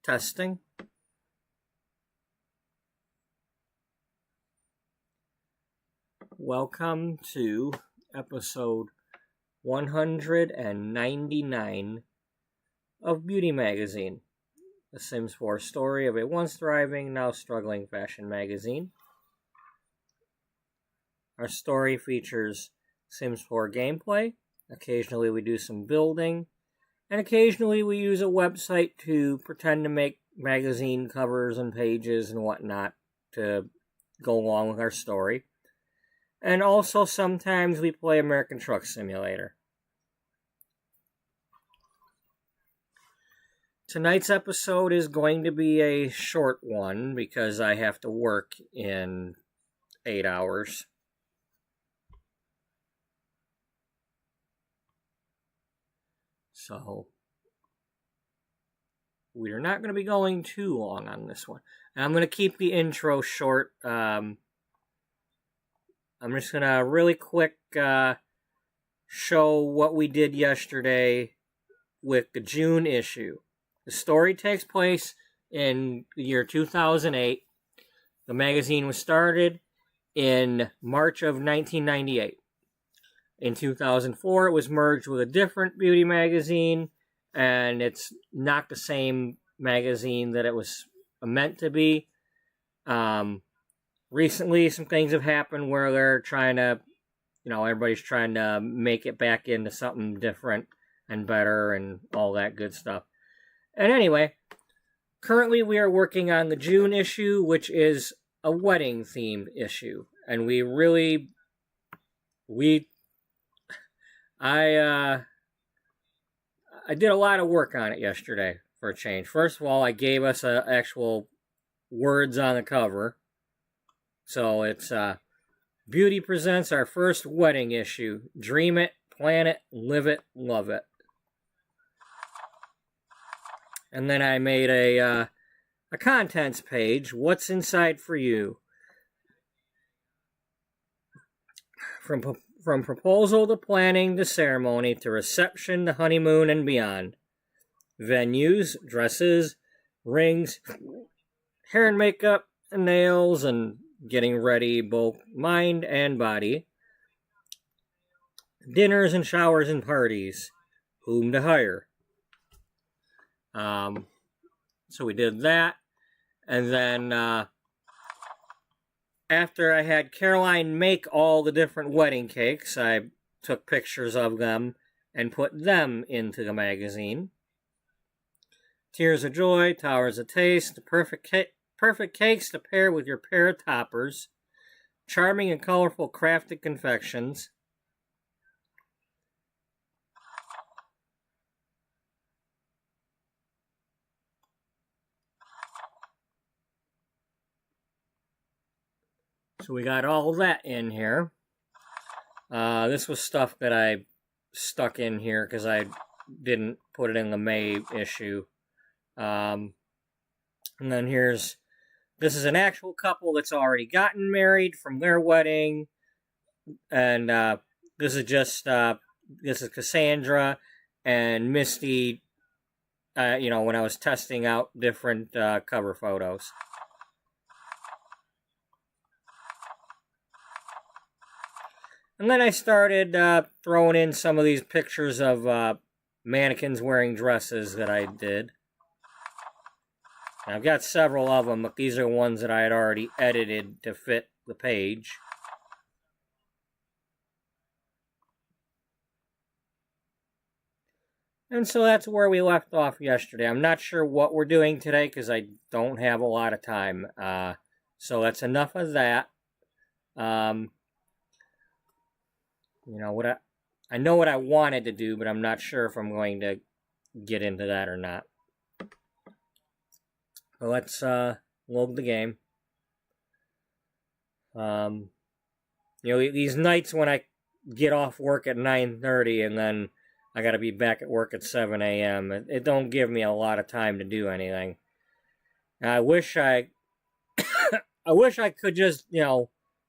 Testing. Welcome to episode 199 of Beauty Magazine, the Sims 4 story of a once thriving, now struggling fashion magazine. Our story features Sims 4 gameplay. Occasionally we do some building, and occasionally we use a website to pretend to make magazine covers and pages and whatnot to go along with our story. And also sometimes we play American Truck Simulator. Tonight's episode is going to be a short one because I have to work in 8 hours. So, we are not going to be going too long on this one. And I'm going to keep the intro short. I'm just going to really quick show what we did yesterday with the June issue. The story takes place in the year 2008. The magazine was started in March of 1998. In 2004, it was merged with a different beauty magazine, and it's not the same magazine that it was meant to be. Recently, some things have happened where they're trying to, everybody's trying to make it back into something different and better and all that good stuff. And anyway, currently we are working on the June issue, which is a wedding-themed issue. And I did a lot of work on it yesterday for a change. First of all, I gave us actual words on the cover. So it's Beauty presents our first wedding issue. Dream it, plan it, live it, love it. And then I made a contents page. What's inside for you? From proposal to planning to ceremony to reception to honeymoon and beyond. Venues, dresses, rings, hair and makeup, and nails, and getting ready both mind and body. Dinners and showers and parties. Whom to hire. So we did that. And then after I had Caroline make all the different wedding cakes, I took pictures of them and put them into the magazine. Tears of Joy, Towers of Taste, the perfect cakes to pair with your pair of toppers. Charming and colorful crafted confections. So we got all that in here. This was stuff that I stuck in here because I didn't put it in the May issue. And then this is an actual couple that's already gotten married from their wedding. And this is Cassandra and Misty, when I was testing out different cover photos. And then I started throwing in some of these pictures of mannequins wearing dresses that I did. And I've got several of them, but these are ones that I had already edited to fit the page. And so that's where we left off yesterday. I'm not sure what we're doing today because I don't have a lot of time. So that's enough of that. I know what I wanted to do, but I'm not sure if I'm going to get into that or not. So let's load the game. These nights when I get off work at 9:30 and then I got to be back at work at 7 a.m., it don't give me a lot of time to do anything. And I wish I could just,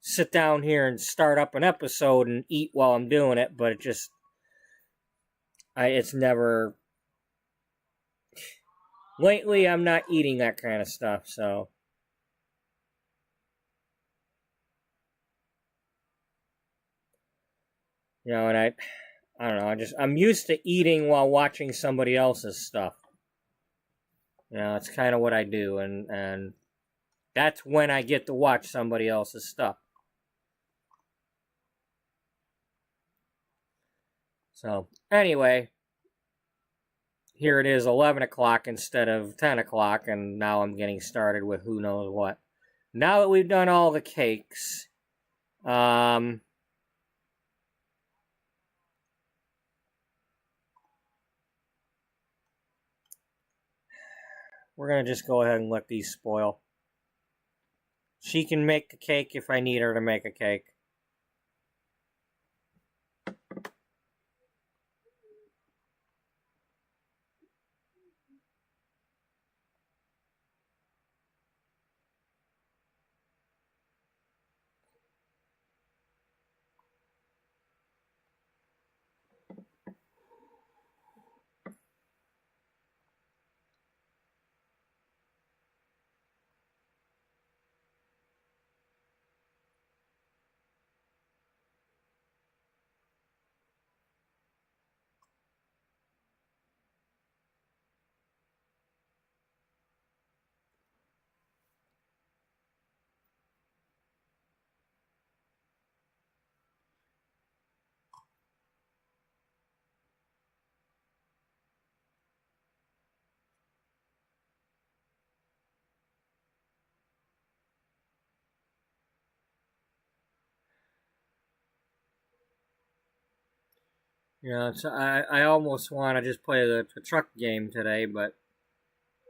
sit down here and start up an episode and eat while I'm doing it, but it's never lately I'm not eating that kind of stuff, so. You know, and I don't know, I'm used to eating while watching somebody else's stuff. You know, it's kind of what I do, and that's when I get to watch somebody else's stuff. So, anyway, here it is 11 o'clock instead of 10 o'clock, and now I'm getting started with who knows what. Now that we've done all the cakes, we're going to just go ahead and let these spoil. She can make a cake if I need her to make a cake. You know, so I almost want to just play the truck game today, but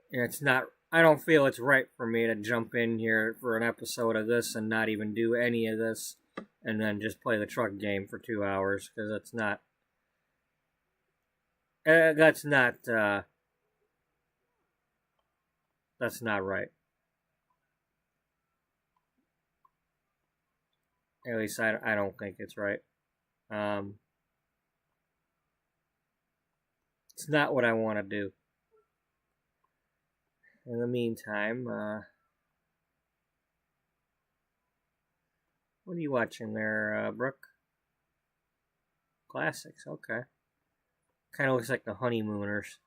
it's not. I don't feel it's right for me to jump in here for an episode of this and not even do any of this, and then just play the truck game for 2 hours, because that's not. That's not. That's not right. At least I don't think it's right. It's not what I want to do. In the meantime, what are you watching there, Brooke? Classics, okay. Kind of looks like the Honeymooners.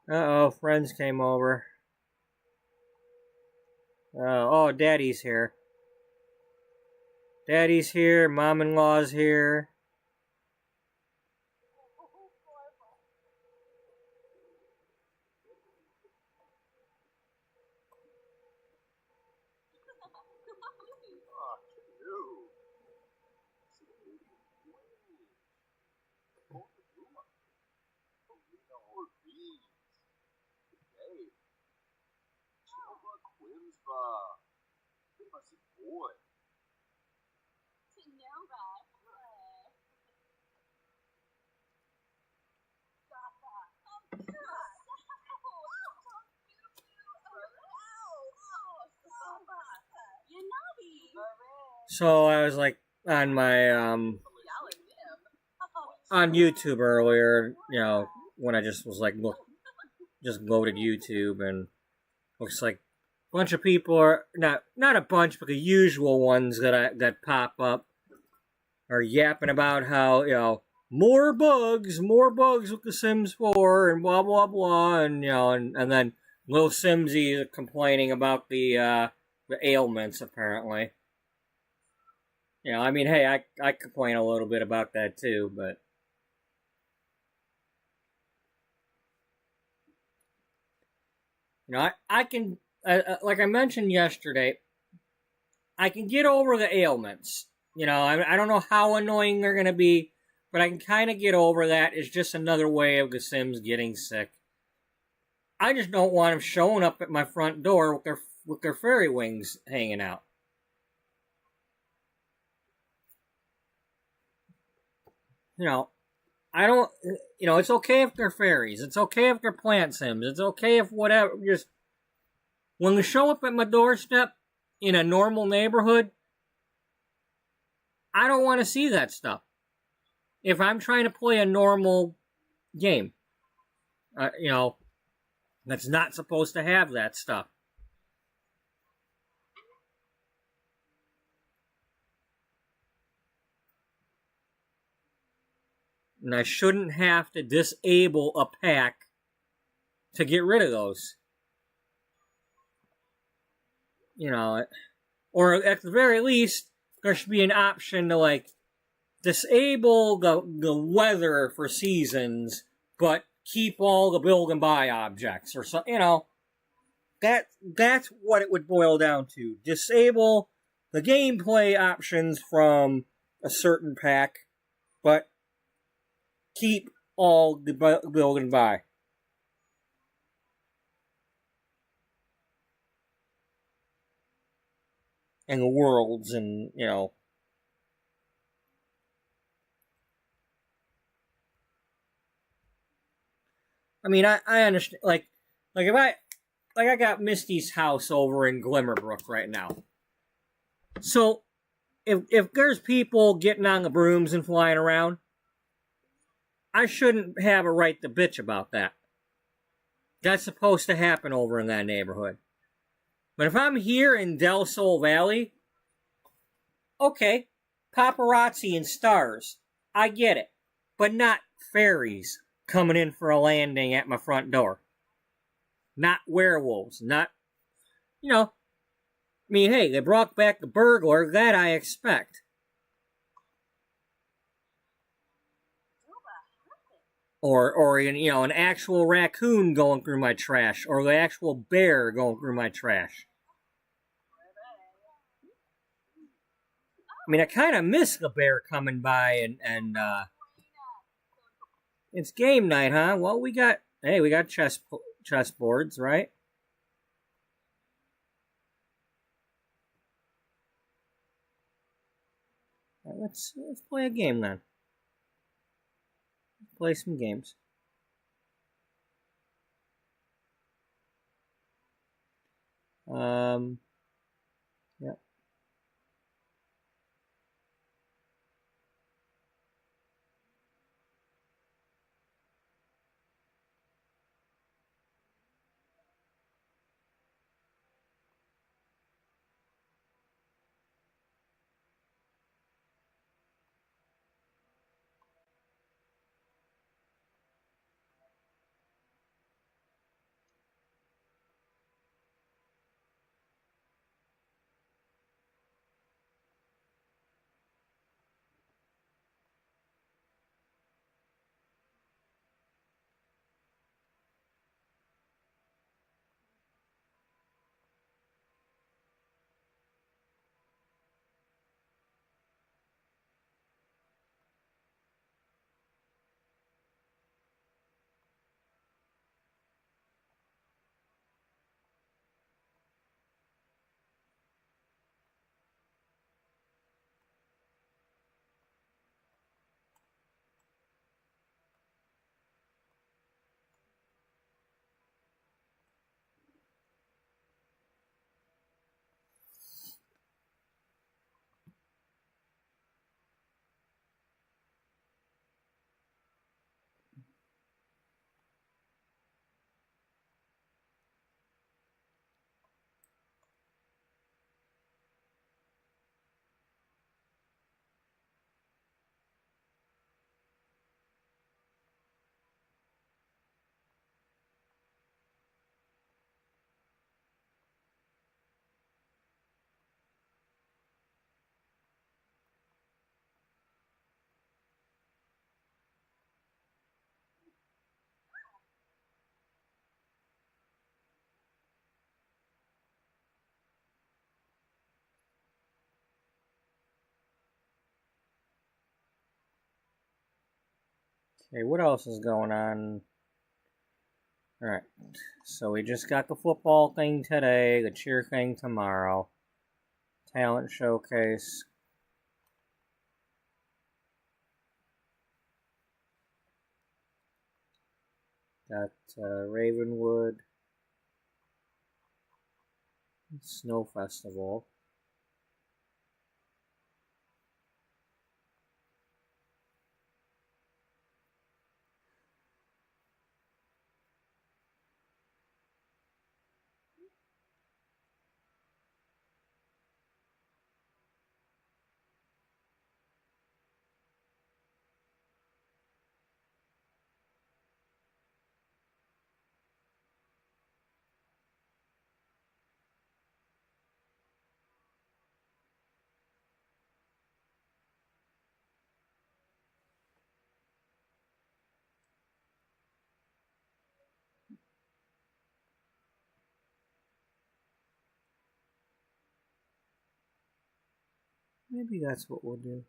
Uh-oh, friends came over. Oh, Daddy's here. Daddy's here, Mom-in-law's here. So I was like on my on YouTube earlier, you know, when I just was like just loaded YouTube, and looks like a bunch of people are not a bunch, but the usual ones that pop up are yapping about how, you know, more bugs with The Sims 4 and blah blah blah, and you know, and then Lil Simsy complaining about the ailments apparently. You know, I mean, hey, I complain a little bit about that too, but you know, I can like I mentioned yesterday, I can get over the ailments. You know, I don't know how annoying they're gonna be, but I can kind of get over that. It's just another way of The Sims getting sick. I just don't want them showing up at my front door with their fairy wings hanging out. You know, I don't, you know, it's okay if they're fairies. It's okay if they're plant sims. It's okay if whatever. Just when they show up at my doorstep in a normal neighborhood, I don't want to see that stuff. If I'm trying to play a normal game, you know, that's not supposed to have that stuff. And I shouldn't have to disable a pack to get rid of those. You know, or at the very least, there should be an option to, like, disable the weather for seasons, but keep all the build and buy objects, or so, you know. That's what it would boil down to. Disable the gameplay options from a certain pack, but keep all the build and buy. And the worlds, and, you know. I mean, I understand, like if I got Misty's house over in Glimmerbrook right now. So, if there's people getting on the brooms and flying around, I shouldn't have a right to bitch about that. That's supposed to happen over in that neighborhood. But if I'm here in Del Sol Valley, okay, paparazzi and stars, I get it. But not fairies coming in for a landing at my front door. Not werewolves, not, you know, I mean, hey, they brought back the burglar, that I expect. Or you know, an actual raccoon going through my trash, or the actual bear going through my trash. I mean, I kind of miss the bear coming by, and it's game night, huh? Well, we got chessboards, right? Right, let's play a game then. Let's play some games. Yep. Okay, what else is going on? Alright, so we just got the football thing today, the cheer thing tomorrow, talent showcase. Got Ravenwood, Snow Festival. Maybe that's what we'll do.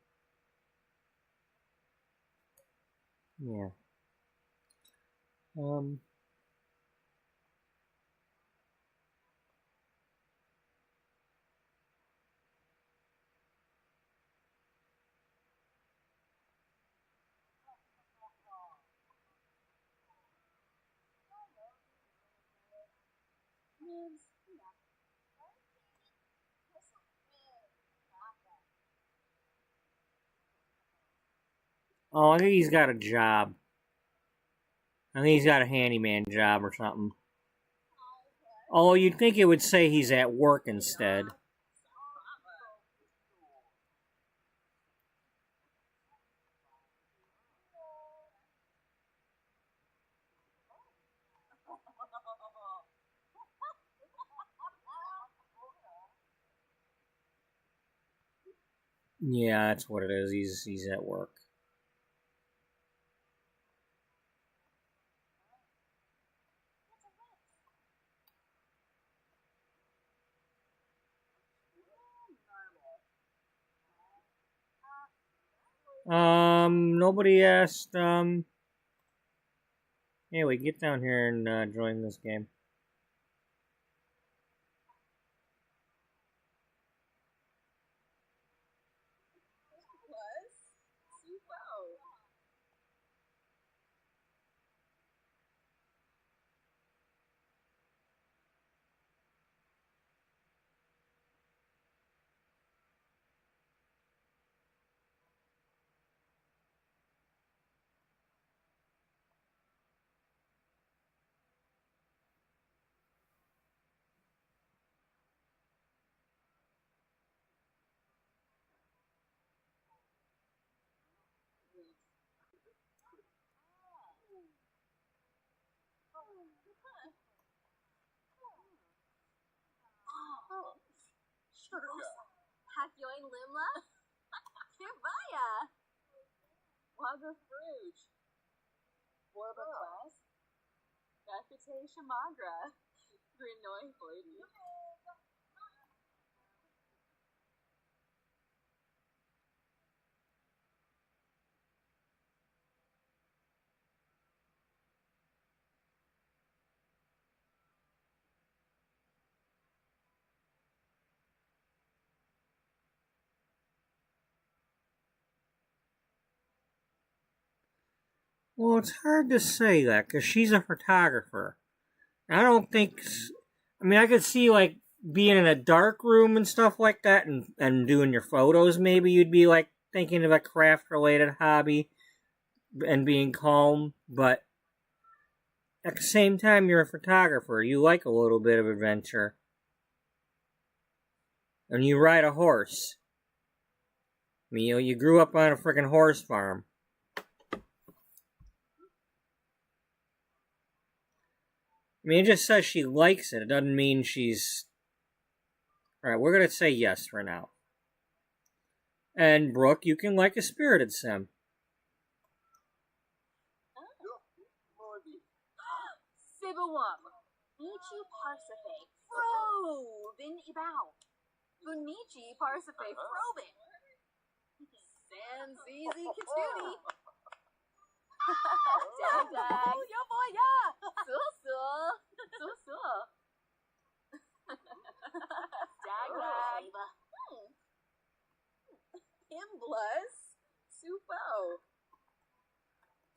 Yeah. Oh, I think he's got a job. I think he's got a handyman job or something. Oh, you'd think it would say he's at work instead. Yeah, that's what it is. He's at work. Nobody asked, anyway, get down here and join this game. Well, it's hard to say that because she's a photographer. I don't think. I mean, I could see like being in a dark room and stuff like that, and doing your photos. Maybe you'd be like thinking of a craft related hobby and being calm, but at the same time, you're a photographer. You like a little bit of adventure, and you ride a horse. I mean, you grew up on a freaking horse farm. I mean, it just says she likes it. It doesn't mean she's. Alright, we're gonna say yes for now. And Brooke, you can like a spirited sim.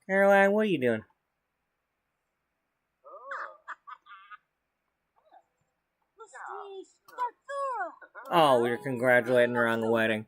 Caroline, what are you doing? Oh, we were congratulating her on the wedding.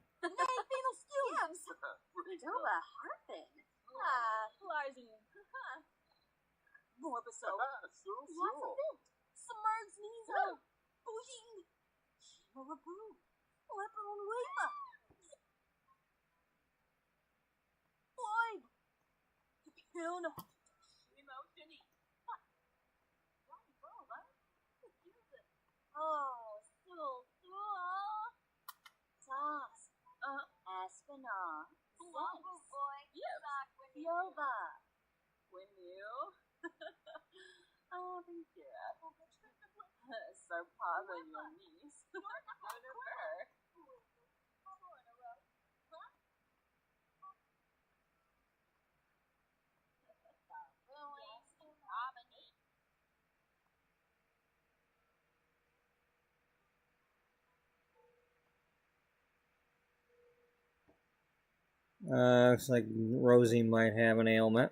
Looks like Rosie might have an ailment.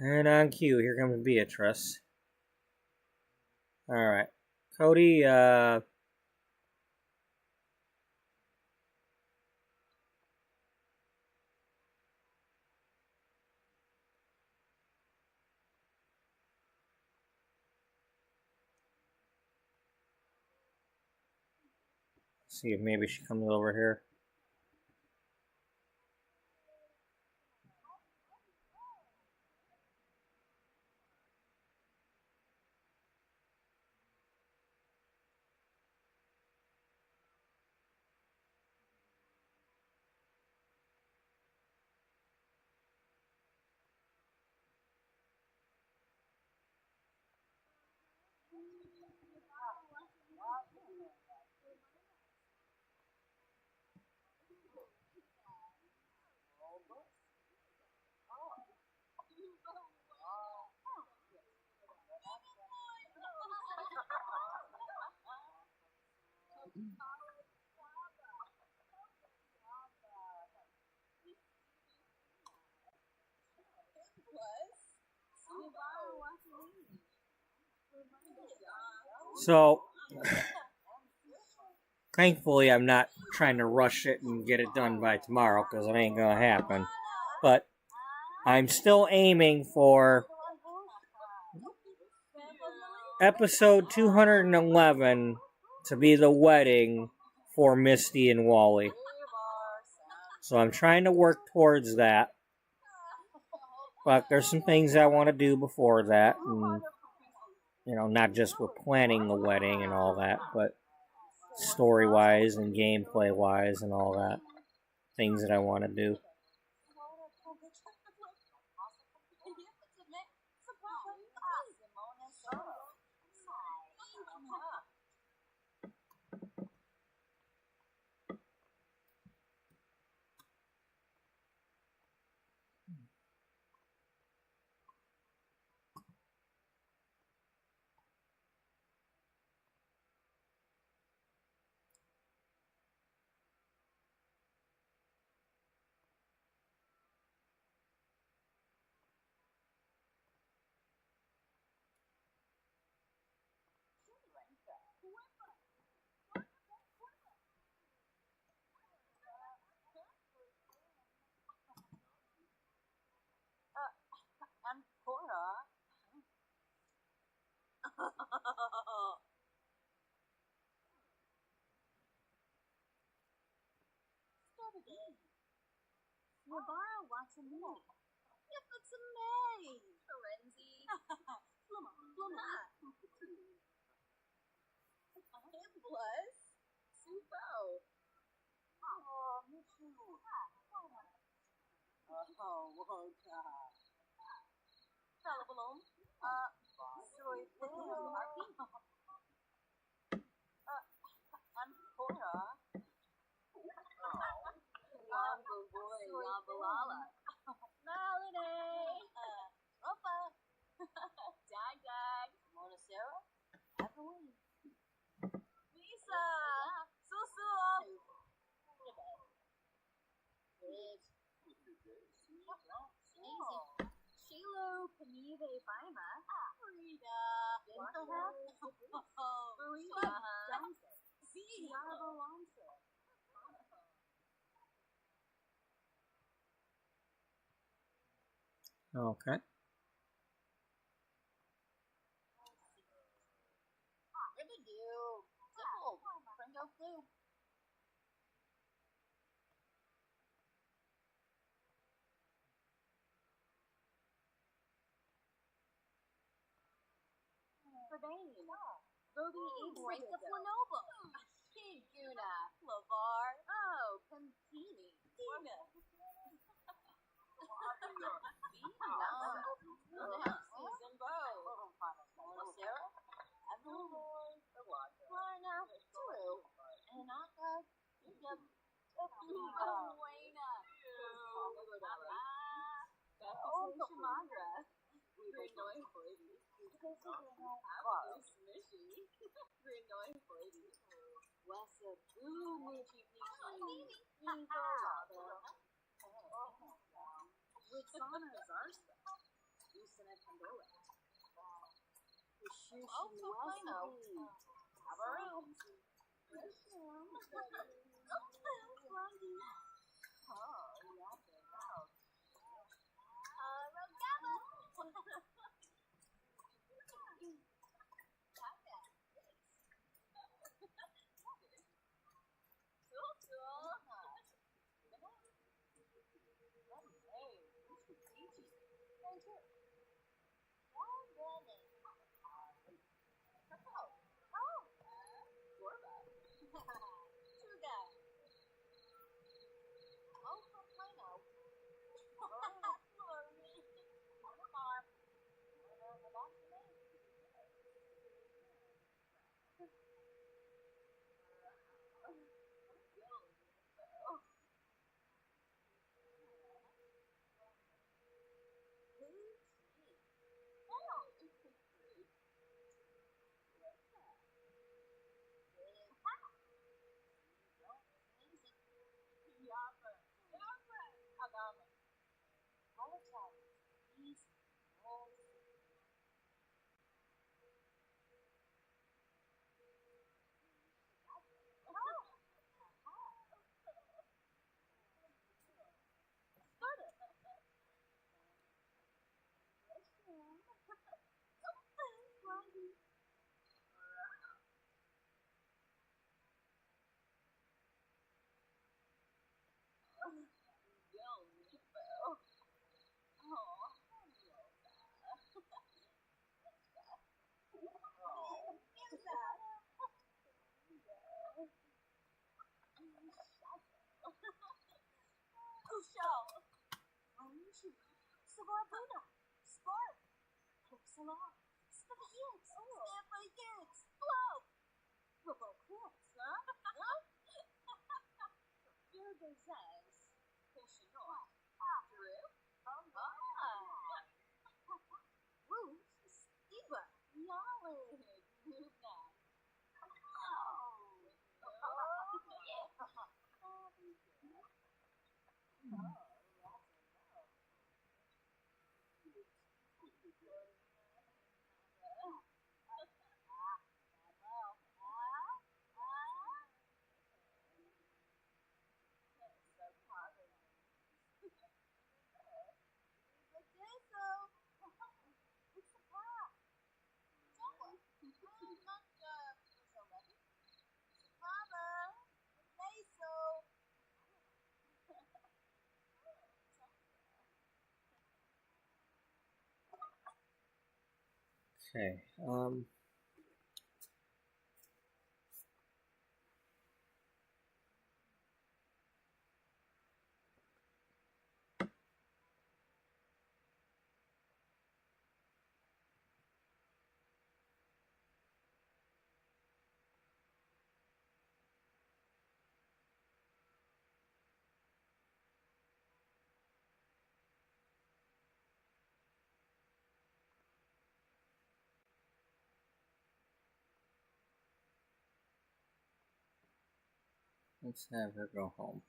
And on cue, here comes Beatrice. Alright. Cody, see if maybe she comes over here. So, thankfully, I'm not trying to rush it and get it done by tomorrow, because it ain't gonna happen. But I'm still aiming for episode 211 to be the wedding for Misty and Wally. So I'm trying to work towards that. But there's some things I want to do before that. And, you know, not just with planning the wedding and all that, but story-wise and gameplay-wise and all that. Things that I want to do. Start again. Navarro wants a me. If it's a May. Terenzi. Flumma. It was. Supo. Oh, Michu. Oh, Woka. Talabalong. Soy Leo. Ampora. Wamba boy, Yambalala. Melanie. Opa. Dag. Mona Sarah. Evelyn. Lisa. Susu. Easy. Shiloh, Panive, Baima. Frida. Bintaha. Maria. Johnson. Tiago Alonso. Okay. Ribadoo. Dimple. Pringo Flu. Verdane. Rodi Branca Flanovo. Shiguna. Lavar. Oh, Pantini. Dina. Vietnam. Season Bow. Mona Sarah. Evelyn. Lana. Drew. Anaka. Buena. Shamagra. Green Noise Lady. Smishy. Green Noise Lady. Wessa Boo Moochie Peachy. Rixana Zarsa. Lucina Pandola. Shushin Wesley. Cabaret. Oh, yeah, Rogaba. Spark. Salon. Spaghetti. Spaghetti. Blow. Football clips, huh? Your says. Pushinoi. Drew. Roots. Steva. Yale. Luna. Okay. Let's have her go home.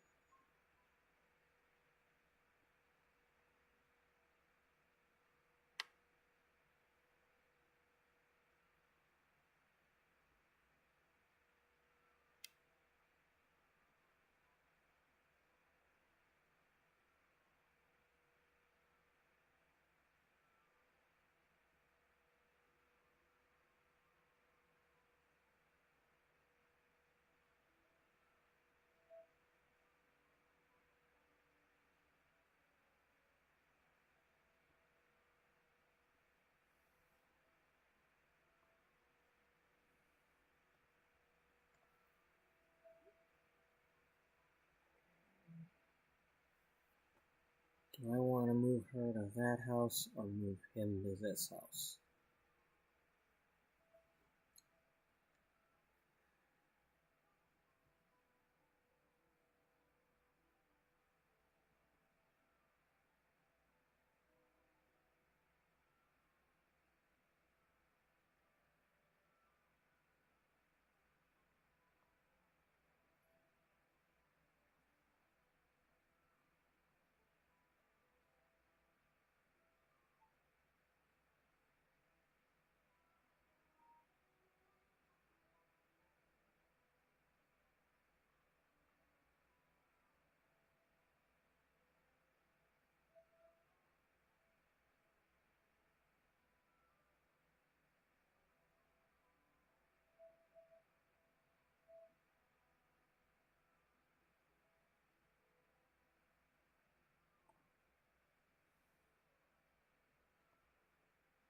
Do I want to move her to that house or move him to this house?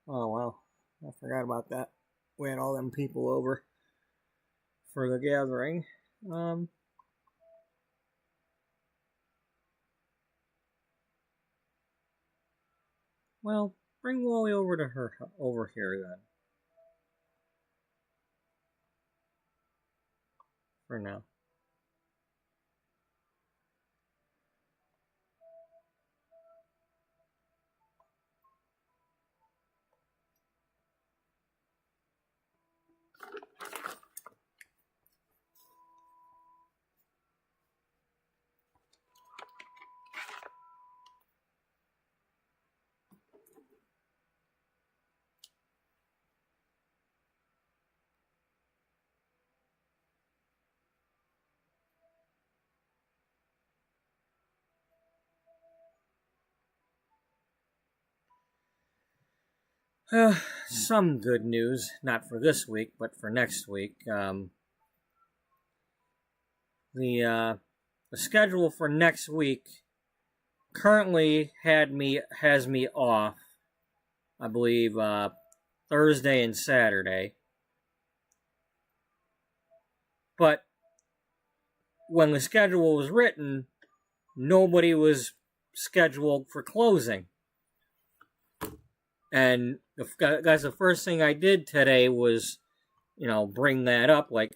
Oh, well, I forgot about that. We had all them people over for the gathering. Well, bring Wally over to her over here then. For now. Some good news, not for this week, but for next week. The schedule for next week currently has me off, I believe, Thursday and Saturday. But when the schedule was written, nobody was scheduled for closing. And the first thing I did today was, bring that up. Like,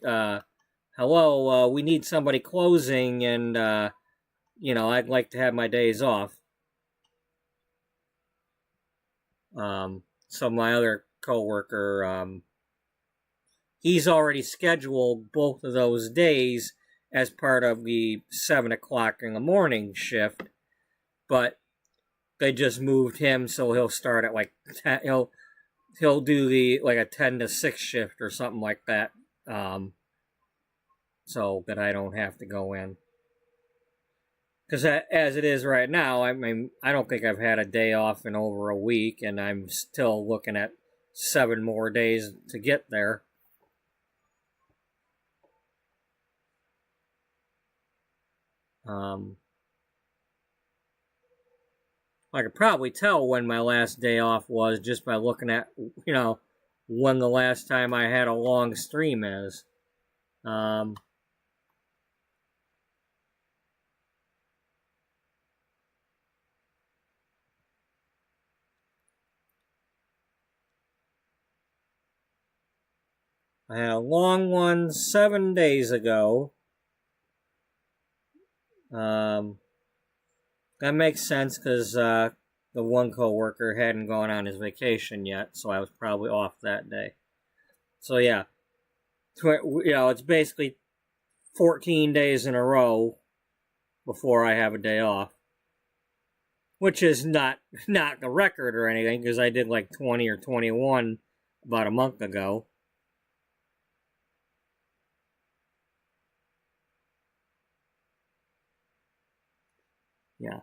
hello, we need somebody closing, and I'd like to have my days off. So my other coworker, he's already scheduled both of those days as part of the 7 o'clock in the morning shift, but they just moved him, so he'll start at like 10, he'll do the like a 10 to 6 shift or something like that, so that I don't have to go in. Because as it is right now, I mean, I don't think I've had a day off in over a week, and I'm still looking at 7 more days to get there. I could probably tell when my last day off was just by looking at, when the last time I had a long stream is. I had a long one 7 days ago. That makes sense because the one coworker hadn't gone on his vacation yet, so I was probably off that day. So yeah, it's basically 14 days in a row before I have a day off, which is not the record or anything because I did like 20 or 21 about a month ago. Yeah.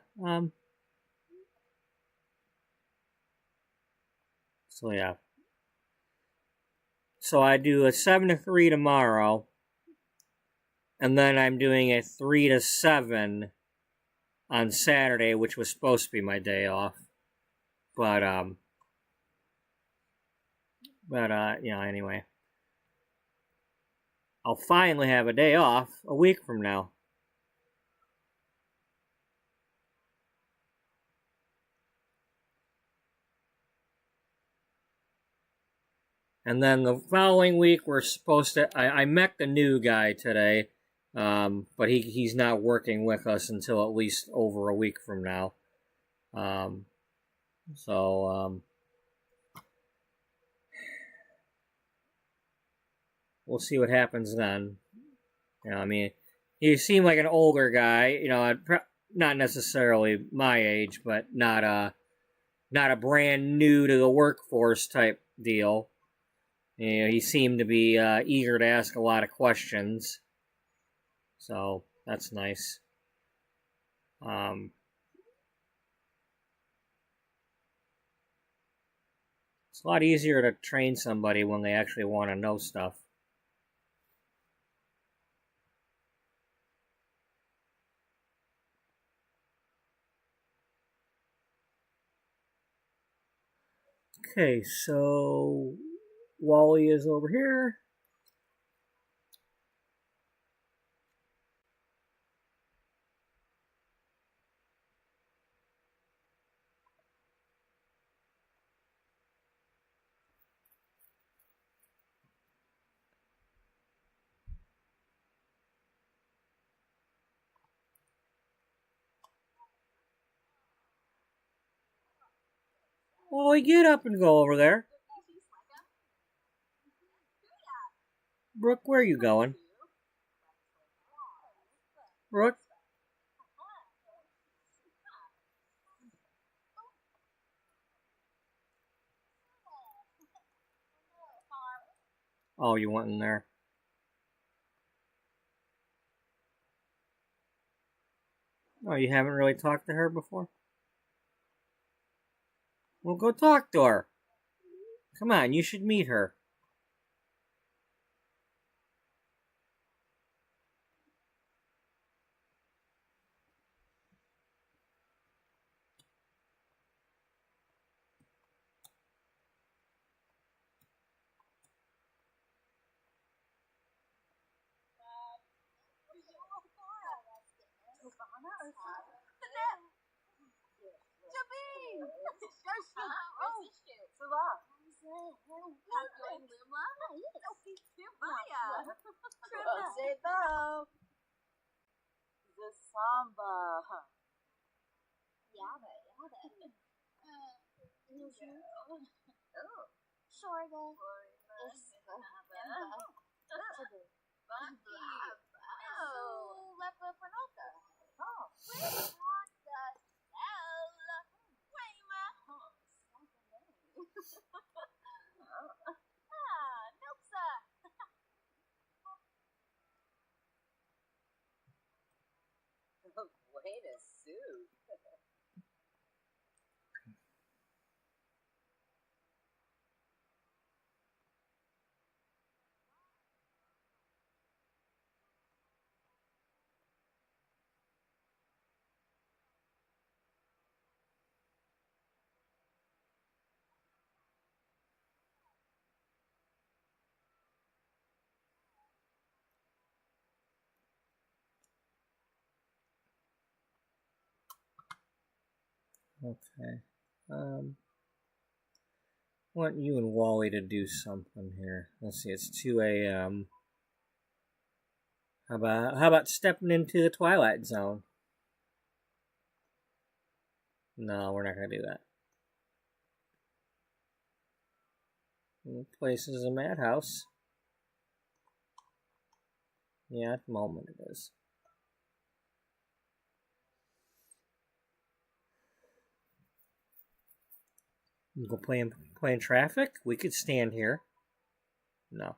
So yeah. So I do a 7 to 3 tomorrow, and then I'm doing a 3 to 7 on Saturday, which was supposed to be my day off. But anyway. I'll finally have a day off a week from now. And then the following week, we're supposed to. I met the new guy today, but he's not working with us until at least over a week from now. We'll see what happens then. I mean, he seemed like an older guy. Not necessarily my age, but not a brand new to the workforce type deal. He seemed to be eager to ask a lot of questions, so that's nice. It's a lot easier to train somebody when they actually want to know stuff. Okay, so Wally is over here. Wally, get up and go over there. Brooke, where are you going? Brooke? Oh, you went in there. Oh, you haven't really talked to her before? Well, go talk to her. Come on, you should meet her. Okay. Want you and Wally to do something here. Let's see, it's 2 a.m. How about stepping into the Twilight Zone? No, we're not gonna do that. The place is a madhouse. Yeah, at the moment it is. You go play in traffic? We could stand here. No.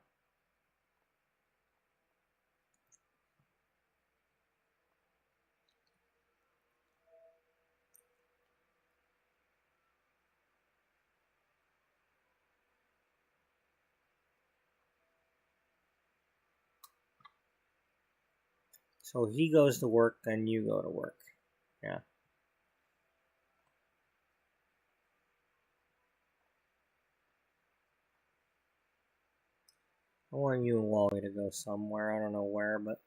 So he goes to work, then you go to work. Yeah. I want you and Wally to go somewhere. I don't know where, but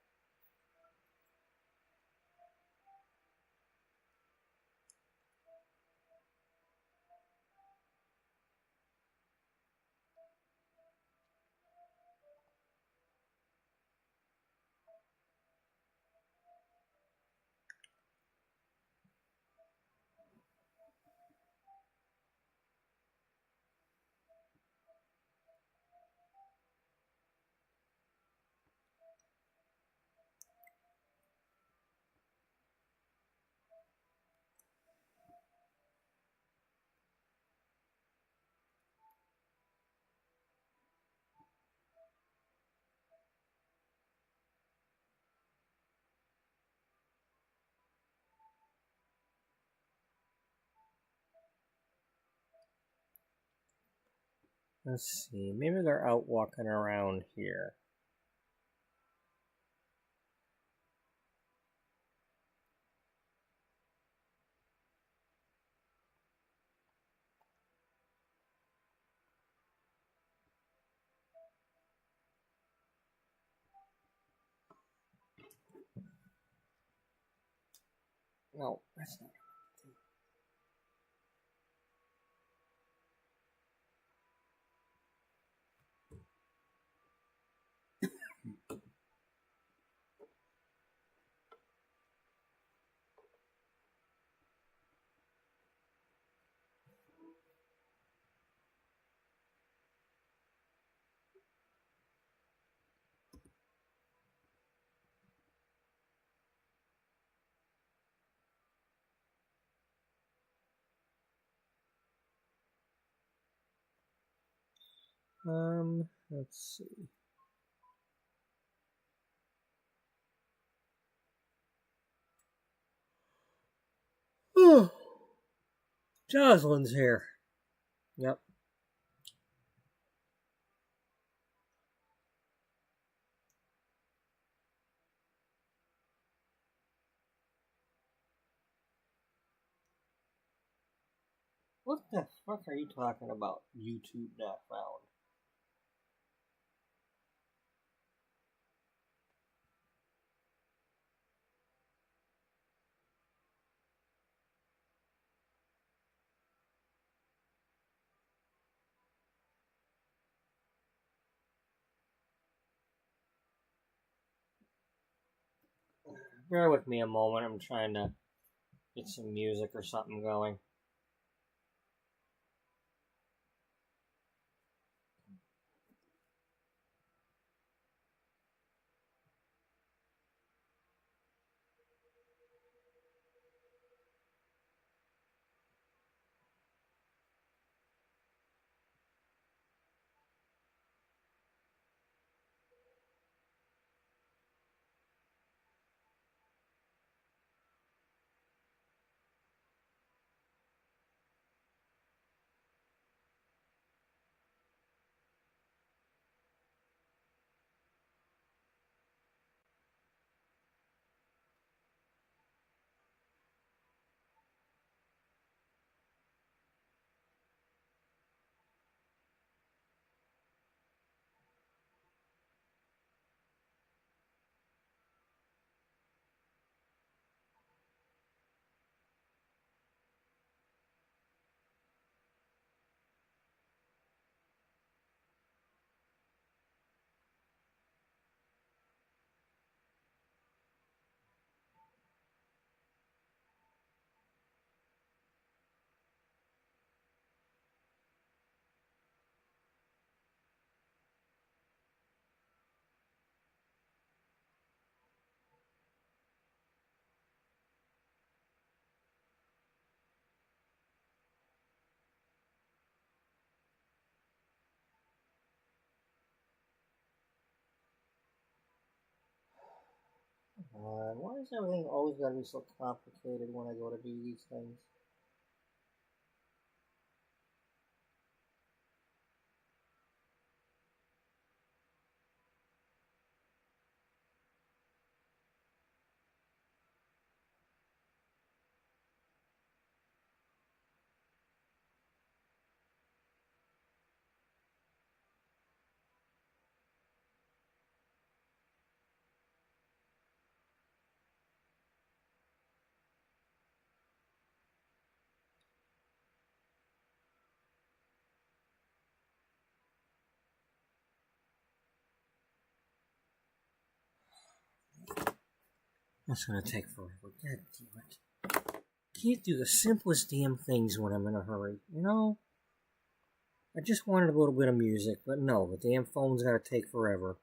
let's see. Maybe they're out walking around here. No, that's not. Let's see. Oh, Jocelyn's here. Yep. What the fuck are you talking about? YouTube not found. Bear with me a moment. I'm trying to get some music or something going. Why is everything always gotta be so complicated when I go to do these things? That's gonna take forever. God damn it. Can't do the simplest damn things when I'm in a hurry, you know? I just wanted a little bit of music, but no, the damn phone's gotta take forever.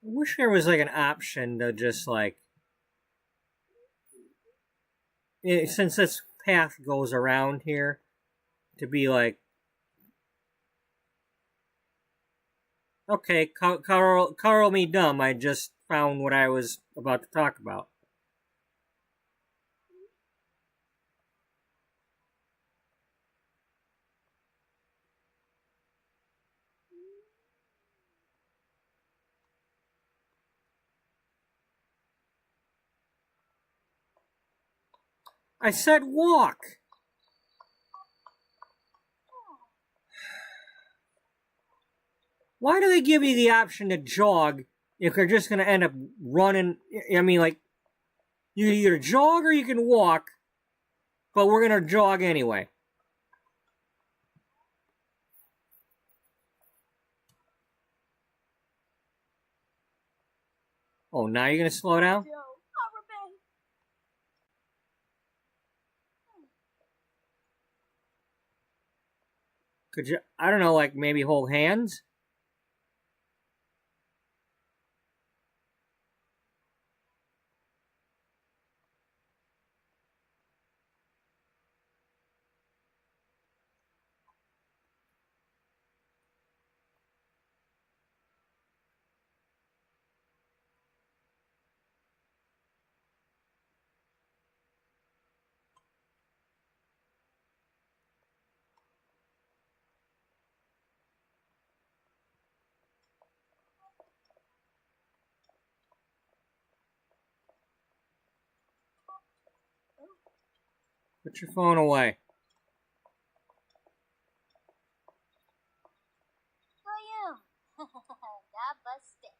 I wish there was like an option to just like, since this path goes around here, to be like, okay, Carl me dumb. I just found what I was about to talk about. I said walk. Why do they give you the option to jog if they're just going to end up running? I mean, like, you can either jog or you can walk, but we're going to jog anyway. Oh, now you're going to slow down? Could you, I don't know, like maybe hold hands? Put your phone away. William! That busted.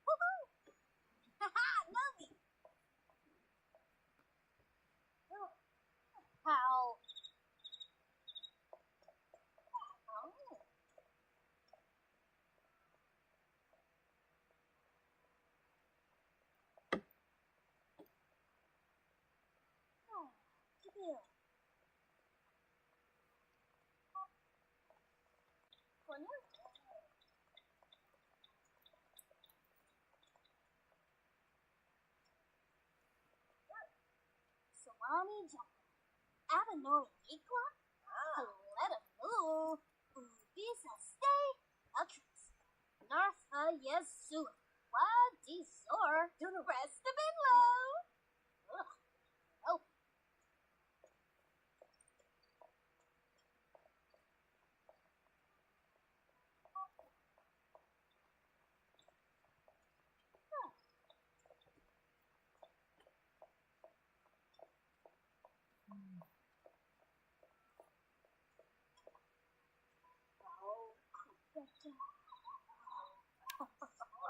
Woohoo! Haha! Movie! How? Oh. Oh. Deal. Salami jump. Avenori Ikla? Let him move. Ubisa stay. Utrix. Nartha Yesu. Wadi Zor. Do the rest of it low. Ugh. Oh.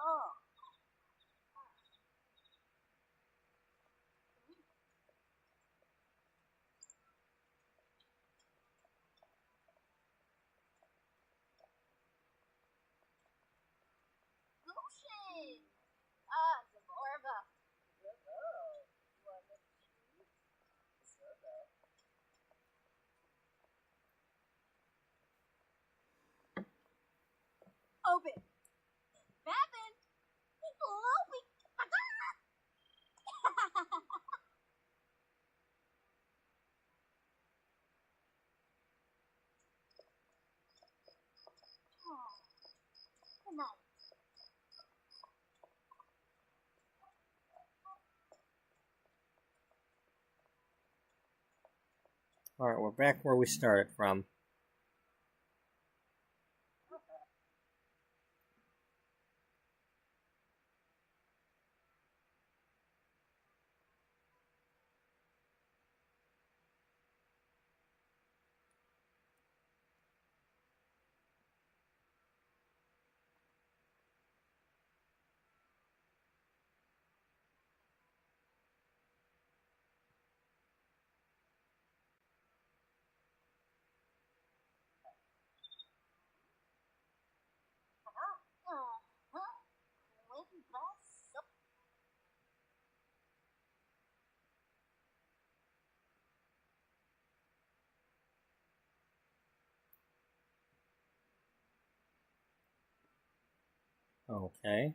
Oh. Good night. Alright, we're back where we started from. Okay.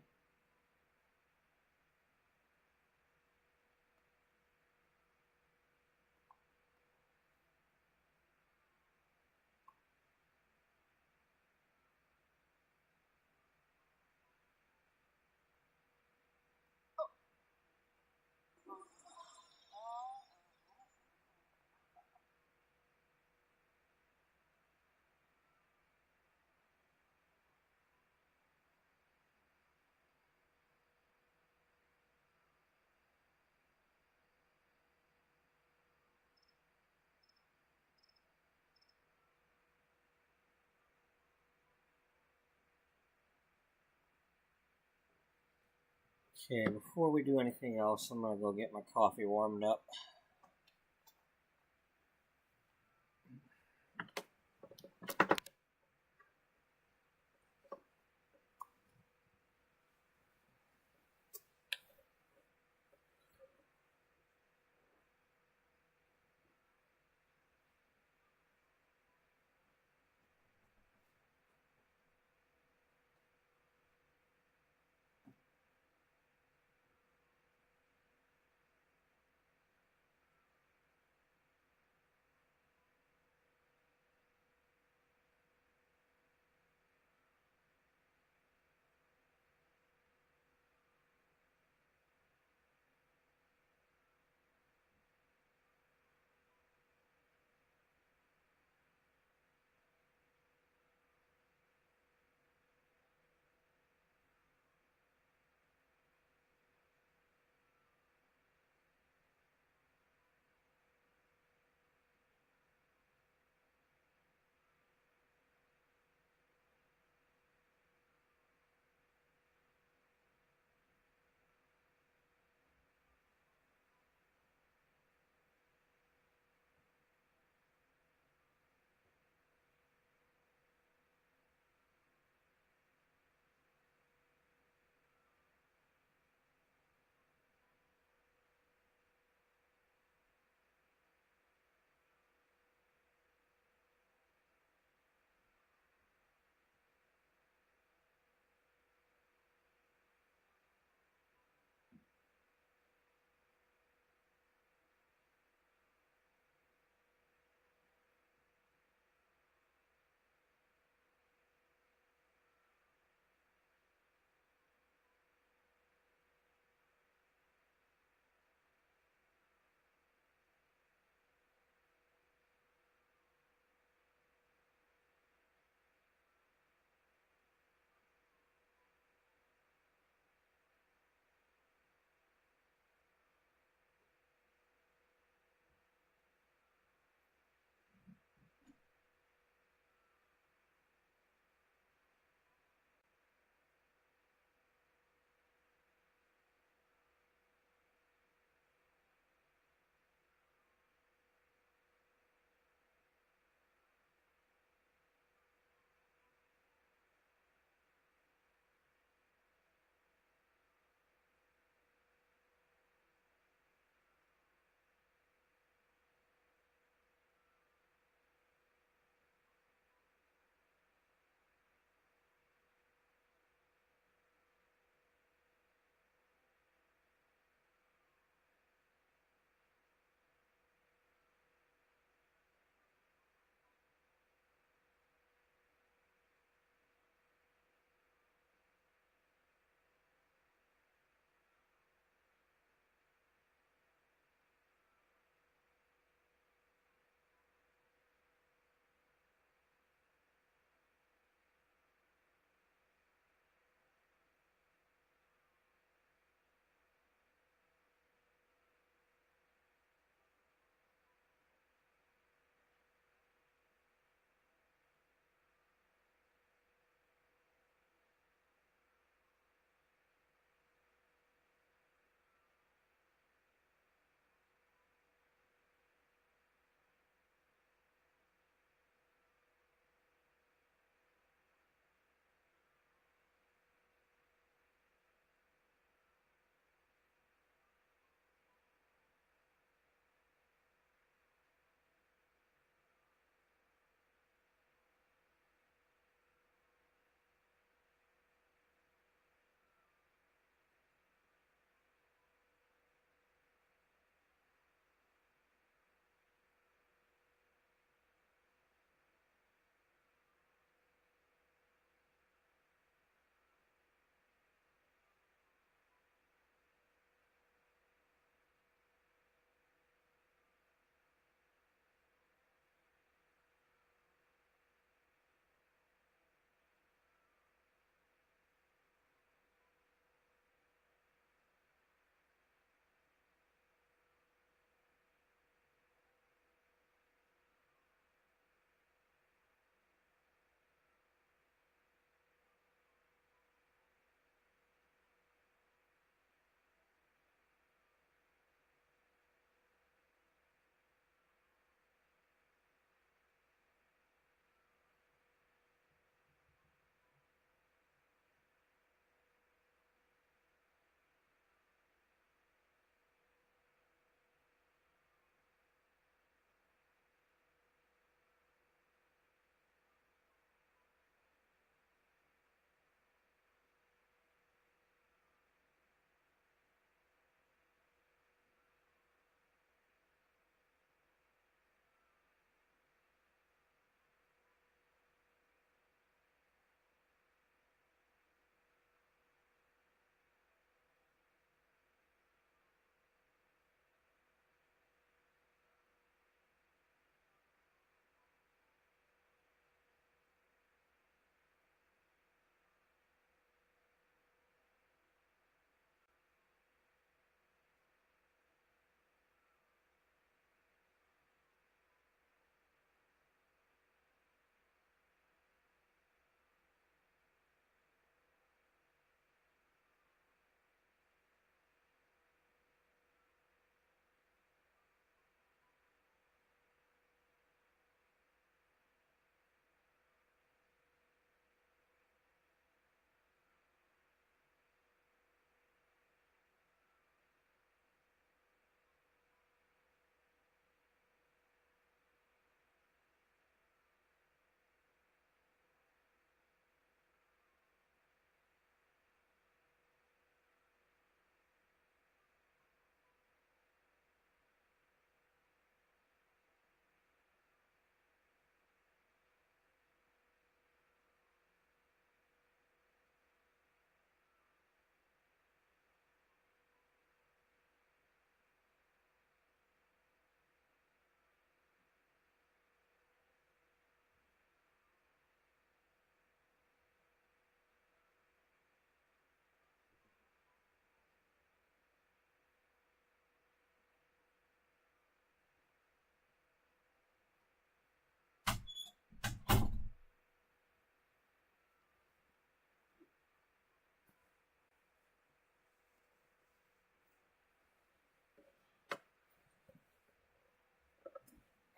Okay, before we do anything else, I'm going to go get my coffee warmed up.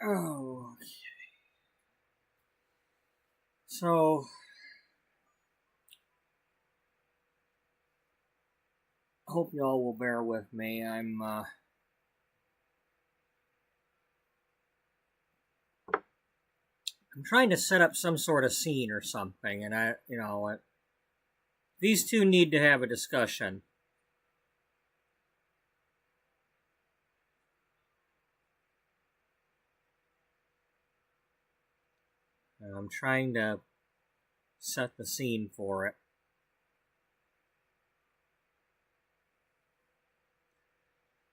Oh, so hope y'all will bear with me. I'm trying to set up some sort of scene or something, and these two need to have a discussion. And I'm trying to set the scene for it.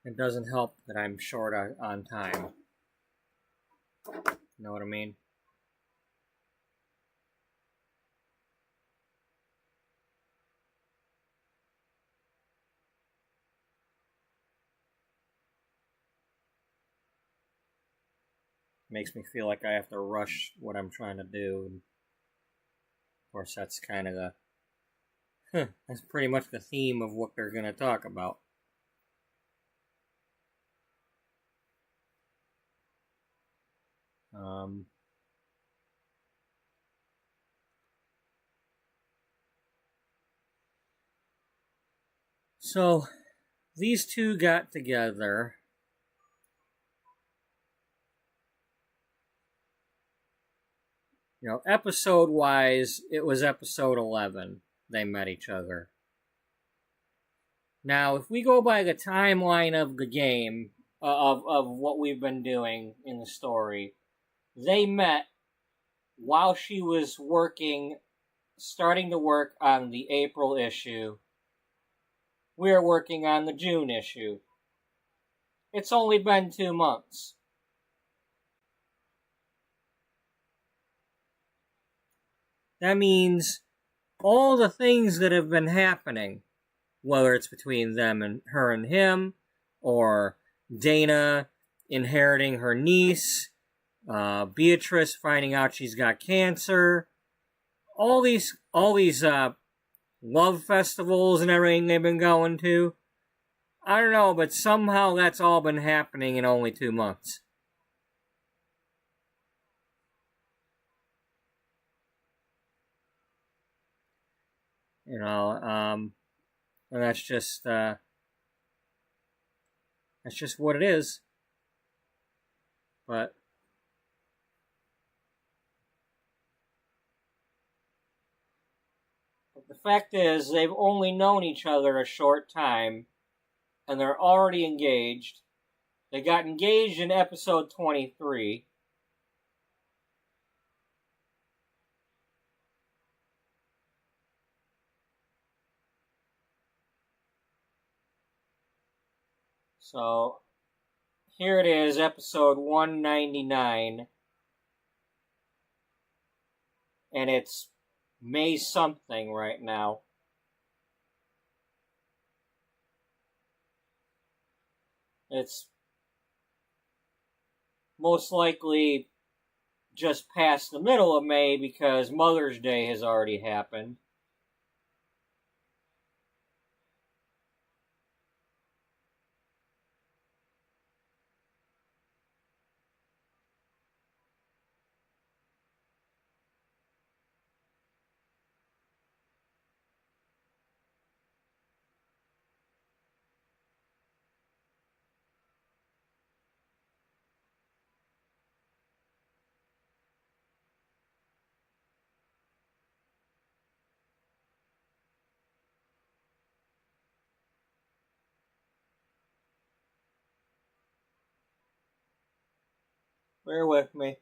It doesn't help that I'm short on time. You know what I mean? Makes me feel like I have to rush what I'm trying to do. And of course, that's kind of that's pretty much the theme of what they're going to talk about. So, these two got together. Episode wise, it was episode 11 they met each other. Now, if we go by the timeline of the game, of what we've been doing in the story, they met while she was starting to work on the April issue. We're working on the June issue. It's only been 2 months. That means all the things that have been happening, whether it's between them and her and him, or Dana inheriting her niece, Beatrice finding out she's got cancer, all these love festivals and everything they've been going to. I don't know, but somehow that's all been happening in only 2 months. And that's just what it is. But the fact is, they've only known each other a short time, and they're already engaged. They got engaged in episode 23. So, here it is, episode 199. And it's May something right now. It's most likely just past the middle of May because Mother's Day has already happened. Bear with me.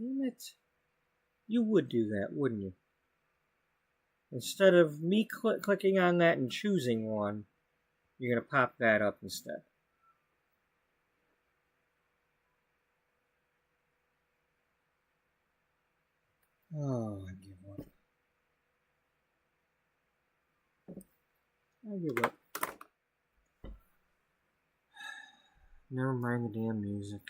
Damn it. You would do that, wouldn't you? Instead of me clicking on that and choosing one, you're going to pop that up instead. Oh, I give up. I give up. Never mind the damn music.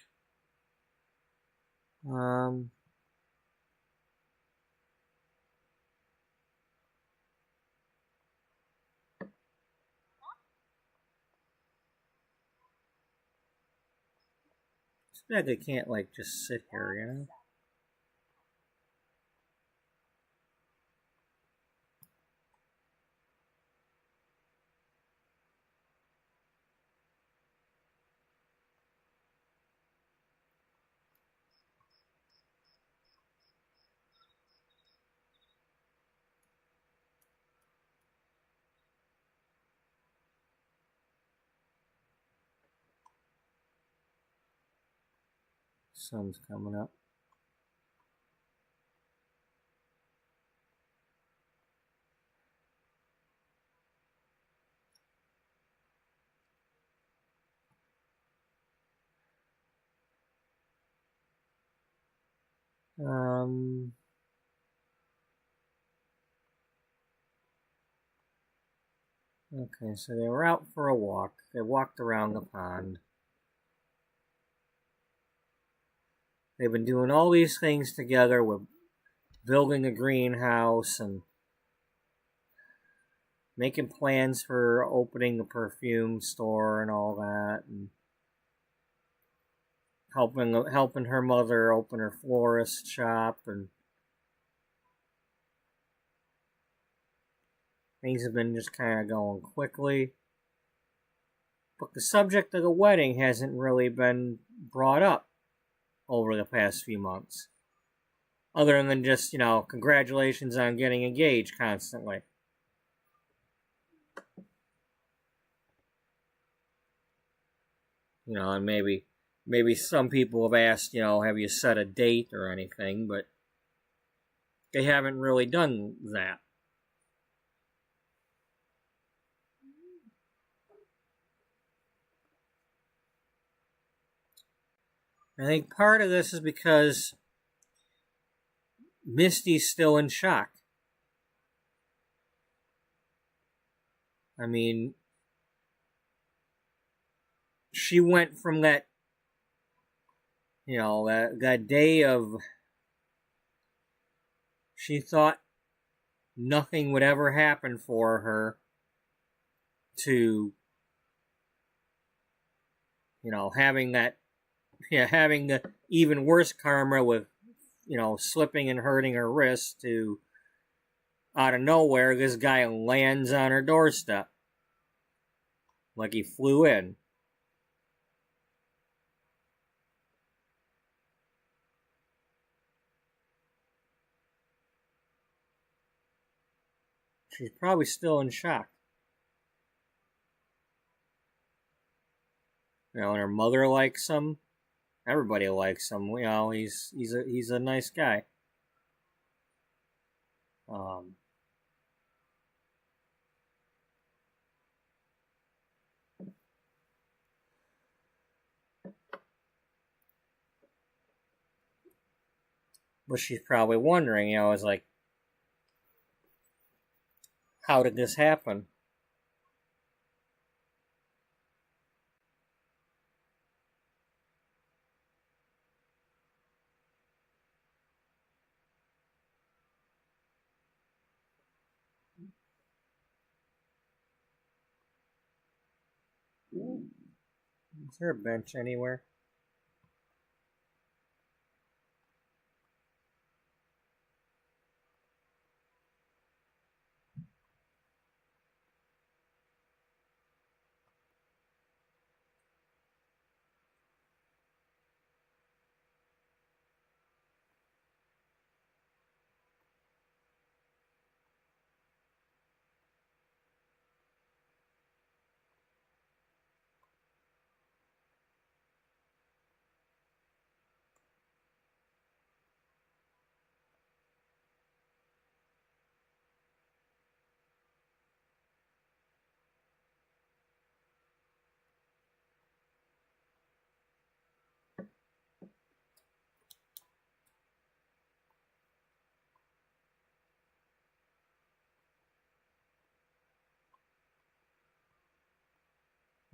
It's bad they can't, like, just sit here, you know? Sun's coming up. Okay, so they were out for a walk. They walked around the pond. They've been doing all these things together with building a greenhouse and making plans for opening a perfume store and all that, and helping her mother open her florist shop, and things have been just kind of going quickly. But the subject of the wedding hasn't really been brought up over the past few months. Other than just, congratulations on getting engaged constantly. And maybe some people have asked, have you set a date or anything, but they haven't really done that. I think part of this is because Misty's still in shock. I mean, she went from that, that day of, she thought nothing would ever happen for her, to, having the even worse karma with, slipping and hurting her wrist, to out of nowhere, this guy lands on her doorstep. Like he flew in. She's probably still in shock. And her mother likes him. Everybody likes him. He's a nice guy. But she's probably wondering, is like, how did this happen? Is there a bench anywhere?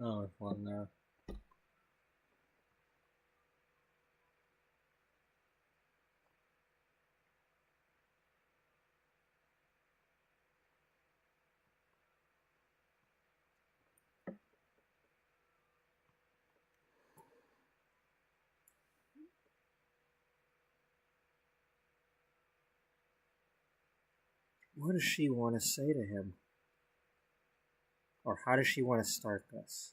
Oh, there's one there. What does she want to say to him? Or how does she want to start this?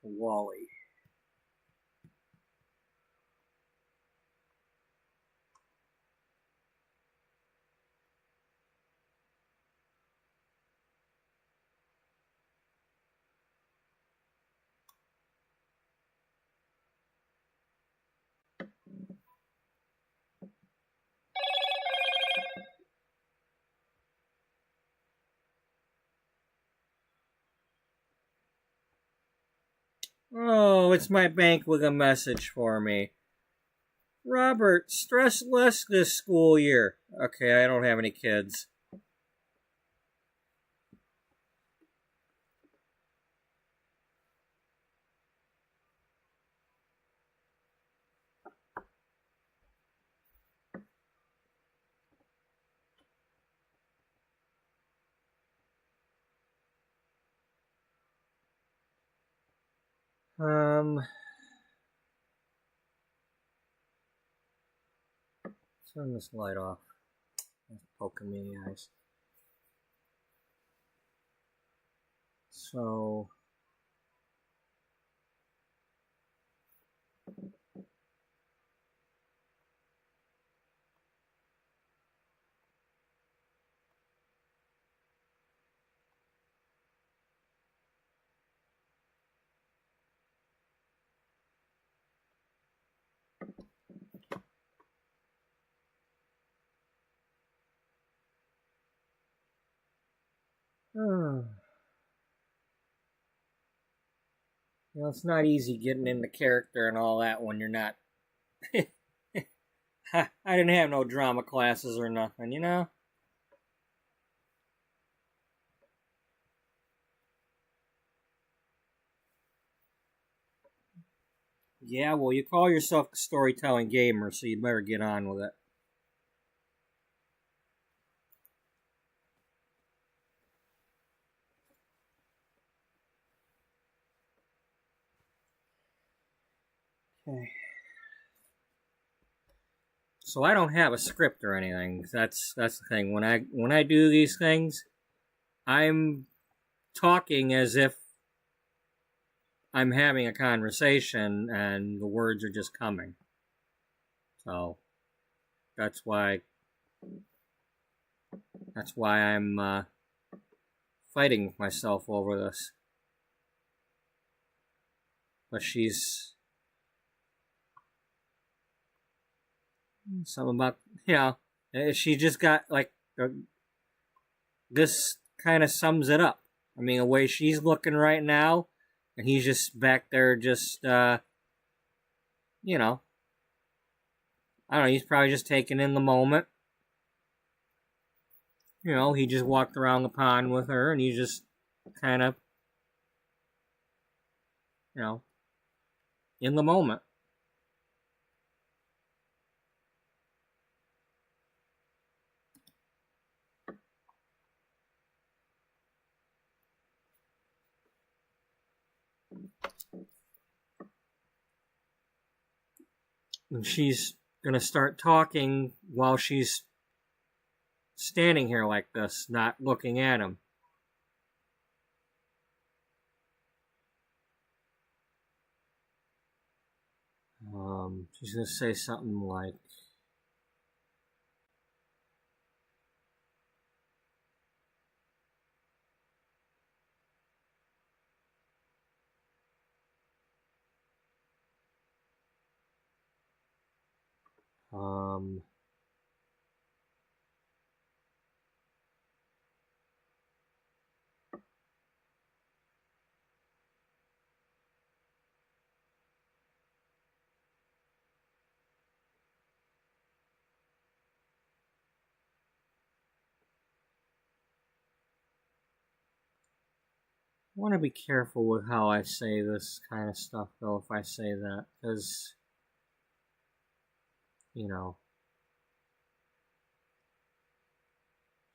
Wally. Oh, it's my bank with a message for me. Robert, stress less this school year. Okay, I don't have any kids. Turn this light off. That's poking me in the eyes. So, you know, it's not easy getting into character and all that when you're not. I didn't have no drama classes or nothing, you know? Yeah, well, you call yourself a storytelling gamer, so you better get on with it. Okay. So I don't have a script or anything. That's the thing. When I do these things, I'm talking as if I'm having a conversation and the words are just coming. So that's why I'm fighting with myself over this. But she's something about, you know, she just got like this kind of sums it up. I mean, the way she's looking right now, and he's just back there, just you know, I don't know. He's probably just taking in the moment. You know, he just walked around the pond with her, and he's just kind of, you know, in the moment. And she's gonna start talking while she's standing here like this, not looking at him. She's gonna say something like, um, want to be careful with how I say this kind of stuff, though, if I say that, because, you know,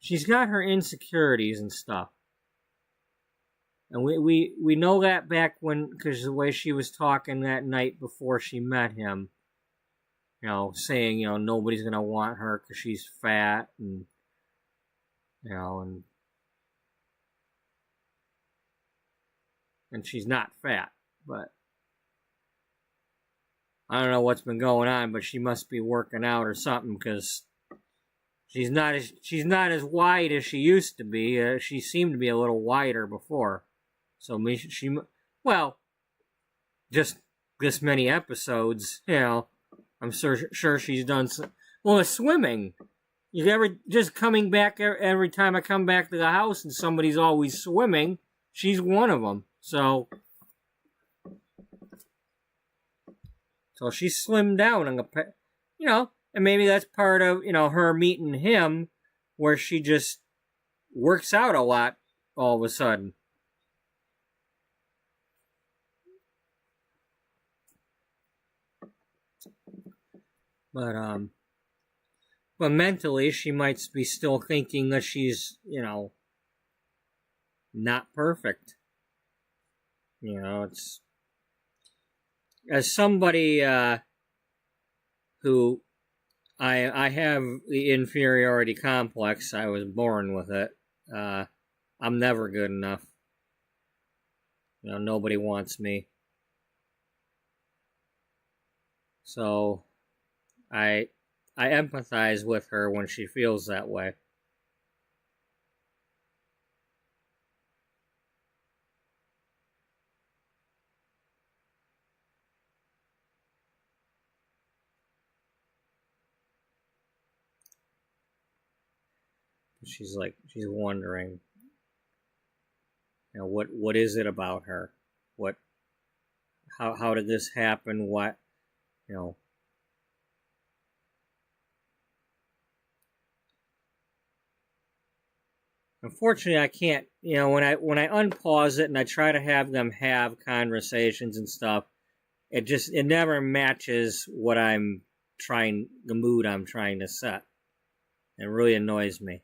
she's got her insecurities and stuff. And we know that back when, because the way she was talking that night before she met him, you know, saying, you know, nobody's going to want her because she's fat, and, you know, and she's not fat, but I don't know what's been going on, but she must be working out or something, because she's not as wide as she used to be. She seemed to be a little wider before. So well, just this many episodes, you know, I'm sure she's done some, well, it's swimming. You ever just coming back every time I come back to the house and somebody's always swimming? She's one of them. So she's slimmed down, and you know, and maybe that's part of, you know, her meeting him, where she just works out a lot all of a sudden. But mentally, she might be still thinking that she's, you know, not perfect. You know, it's, as somebody who I have the inferiority complex. I was born with it. I'm never good enough. You know, nobody wants me. So I empathize with her when she feels that way. She's wondering, you know, what is it about her? How did this happen? What, you know? Unfortunately, I can't, you know, when I unpause it and I try to have them have conversations and stuff, it never matches what the mood I'm trying to set. It really annoys me.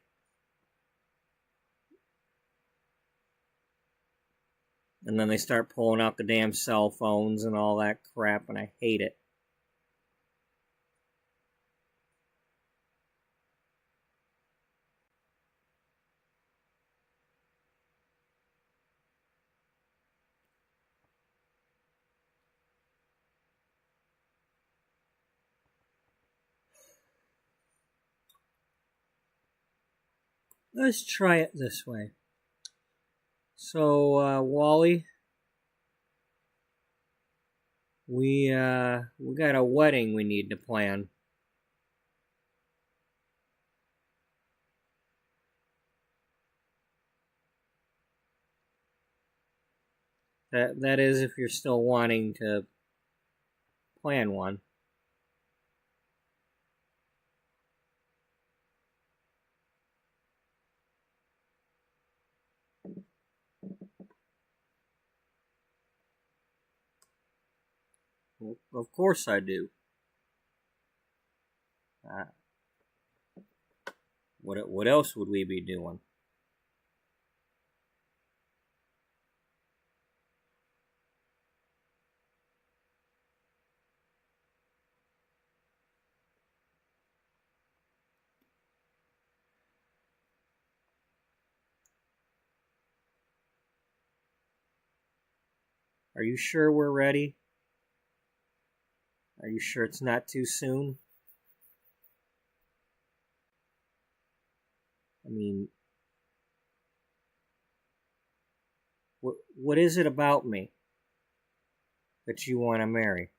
And then they start pulling out the damn cell phones and all that crap, and I hate it. Let's try it this way. So, Wally, we got a wedding we need to plan. That is, if you're still wanting to plan one. Well, of course I do. What else would we be doing? Are you sure we're ready? Are you sure it's not too soon? I mean, what is it about me that you want to marry?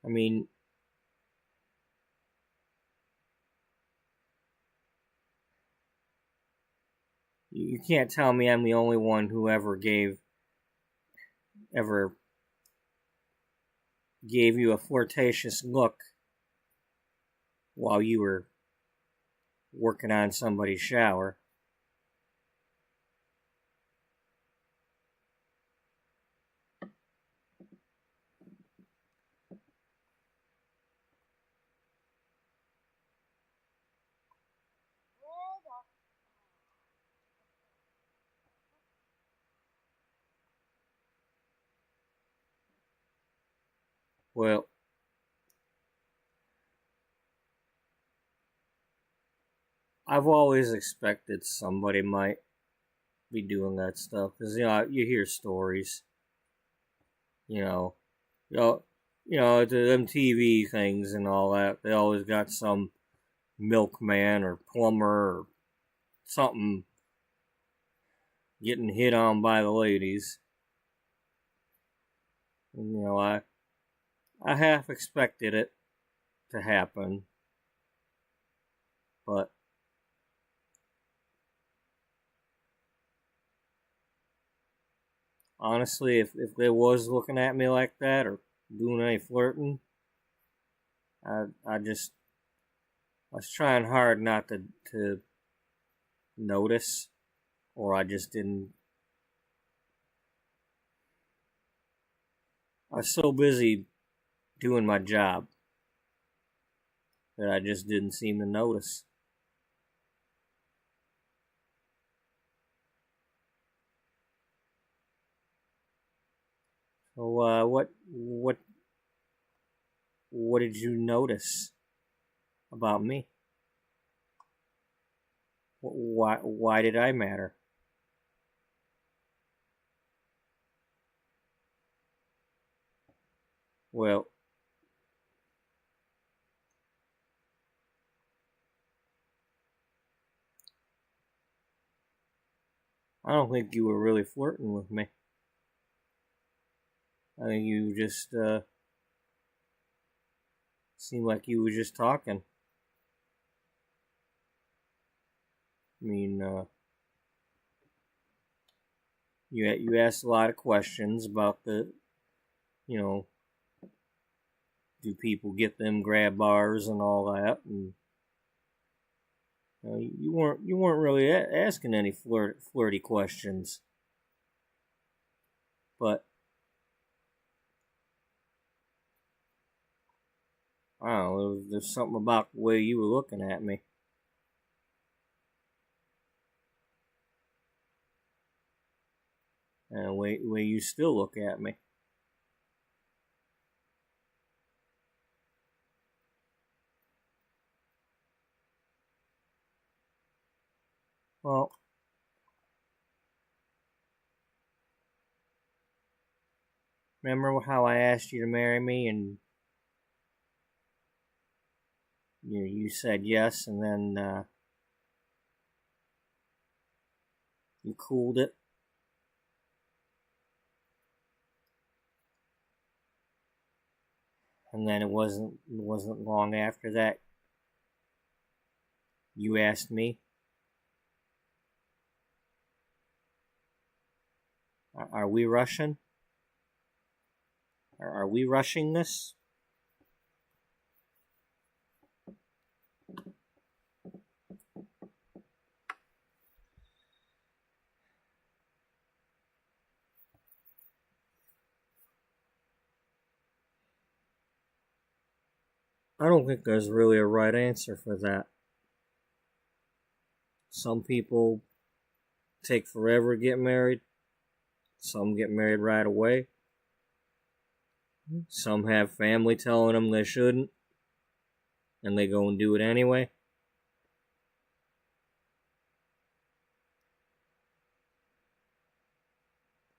I mean, you can't tell me I'm the only one who ever gave you a flirtatious look while you were working on somebody's shower. Well, I've always expected somebody might be doing that stuff, because you hear stories, you know, you know, them TV things and all that. They always got some milkman or plumber or something getting hit on by the ladies. And, I half expected it to happen, but honestly, if they was looking at me like that or doing any flirting, I was trying hard not to notice, or I just didn't. I was so busy doing my job that I just didn't seem to notice. So, what did you notice about me? Why did I matter? Well, I don't think you were really flirting with me. I think you just seemed like you were just talking. I mean, you asked a lot of questions about the, do people get them grab bars and all that, and you weren't really asking any flirty questions, but I don't know. There's something about the way you were looking at me. And the way you still look at me. Well, remember how I asked you to marry me, and you said yes, and then you cooled it. And then it wasn't long after that you asked me, are we rushing? Are we rushing this? I don't think there's really a right answer for that. Some people take forever to get married. Some get married right away. Some have family telling them they shouldn't, and they go and do it anyway.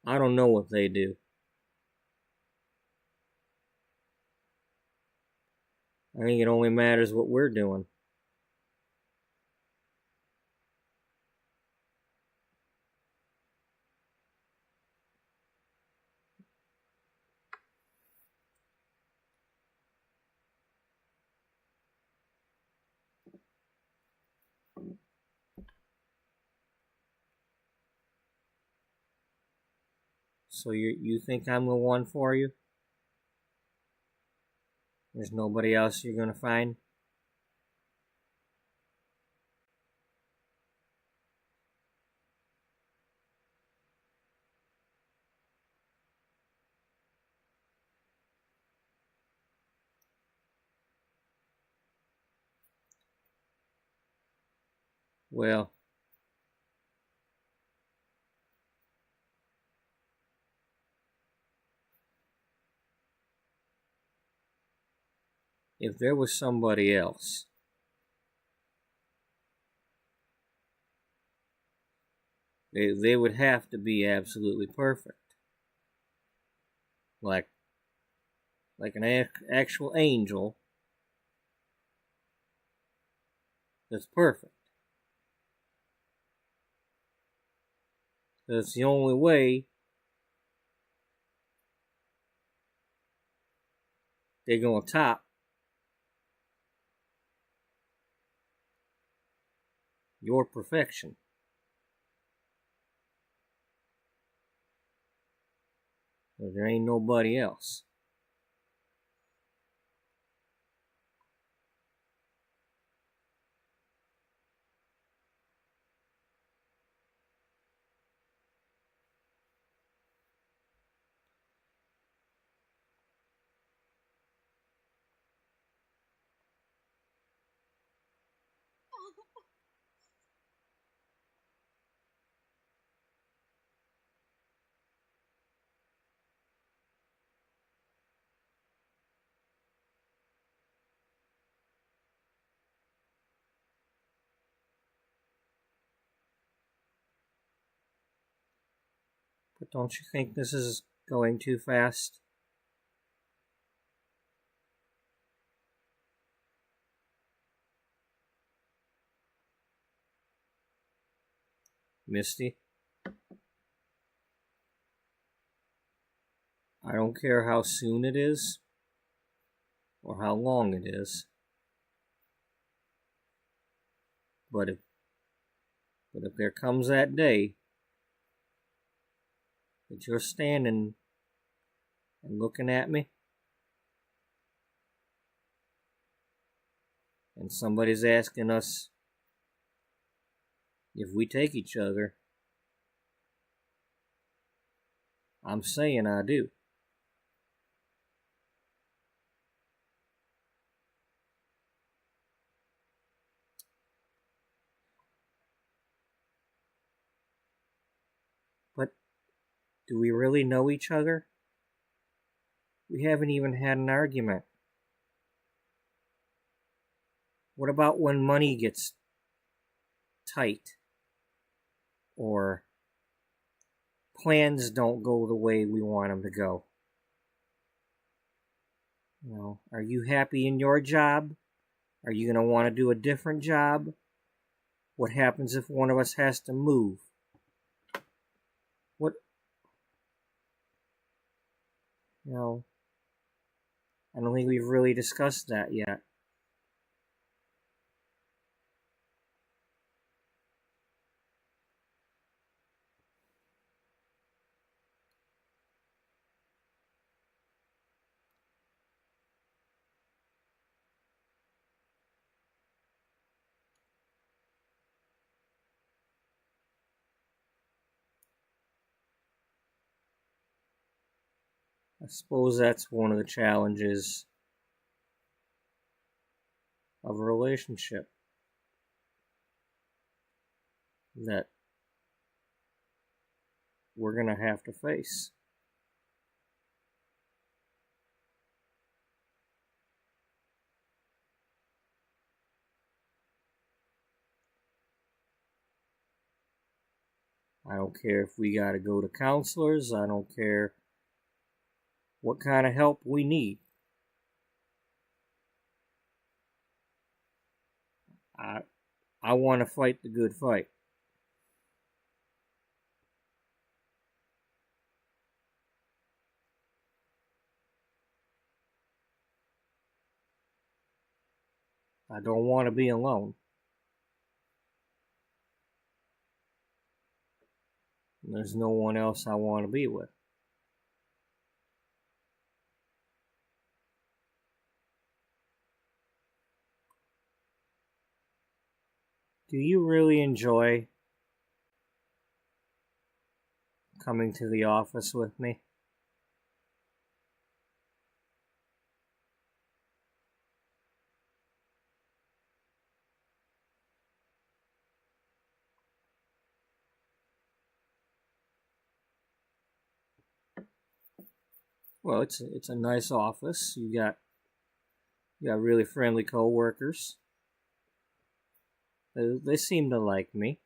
I don't know what they do. I think it only matters what we're doing. So you think I'm the one for you? There's nobody else you're gonna find? Well, if there was somebody else, they would have to be absolutely perfect. Like an actual angel that's perfect. That's the only way they're gonna top your perfection. There ain't nobody else. But don't you think this is going too fast? Misty? I don't care how soon it is or how long it is. But if there comes that day that you're standing and looking at me, and somebody's asking us if we take each other, I'm saying I do. But do we really know each other? We haven't even had an argument. What about when money gets tight? Or plans don't go the way we want them to go? You know, are you happy in your job? Are you going to want to do a different job? What happens if one of us has to move? What, you know, I don't think we've really discussed that yet. I suppose that's one of the challenges of a relationship that we're going to have to face. I don't care if we got to go to counselors. I don't care what kind of help we need. I want to fight the good fight. I don't want to be alone. There's no one else I want to be with. Do you really enjoy coming to the office with me? Well, it's a nice office. You got really friendly coworkers. They seem to like me.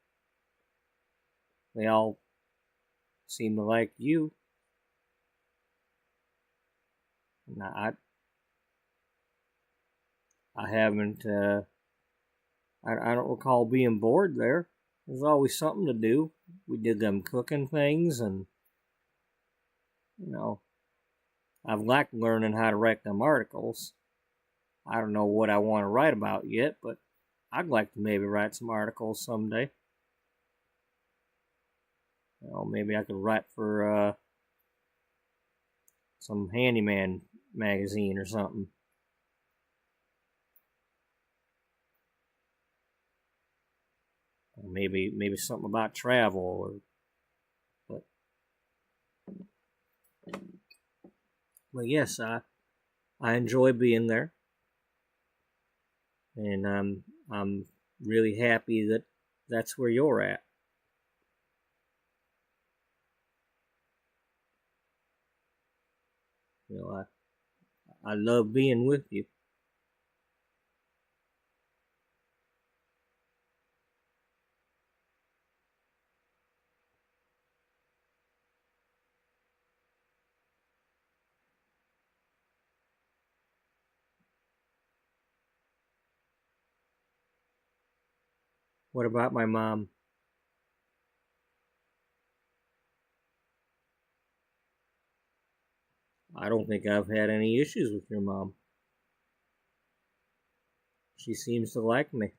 They all seem to like you. And I haven't. I don't recall being bored there. There's always something to do. We did them cooking things, and I've liked learning how to write them articles. I don't know what I want to write about yet, but I'd like to maybe write some articles someday. Maybe I could write for some handyman magazine or something. Or maybe something about travel, but yes, I enjoy being there, and I'm really happy that that's where you're at. I love being with you. What about my mom? I don't think I've had any issues with your mom. She seems to like me.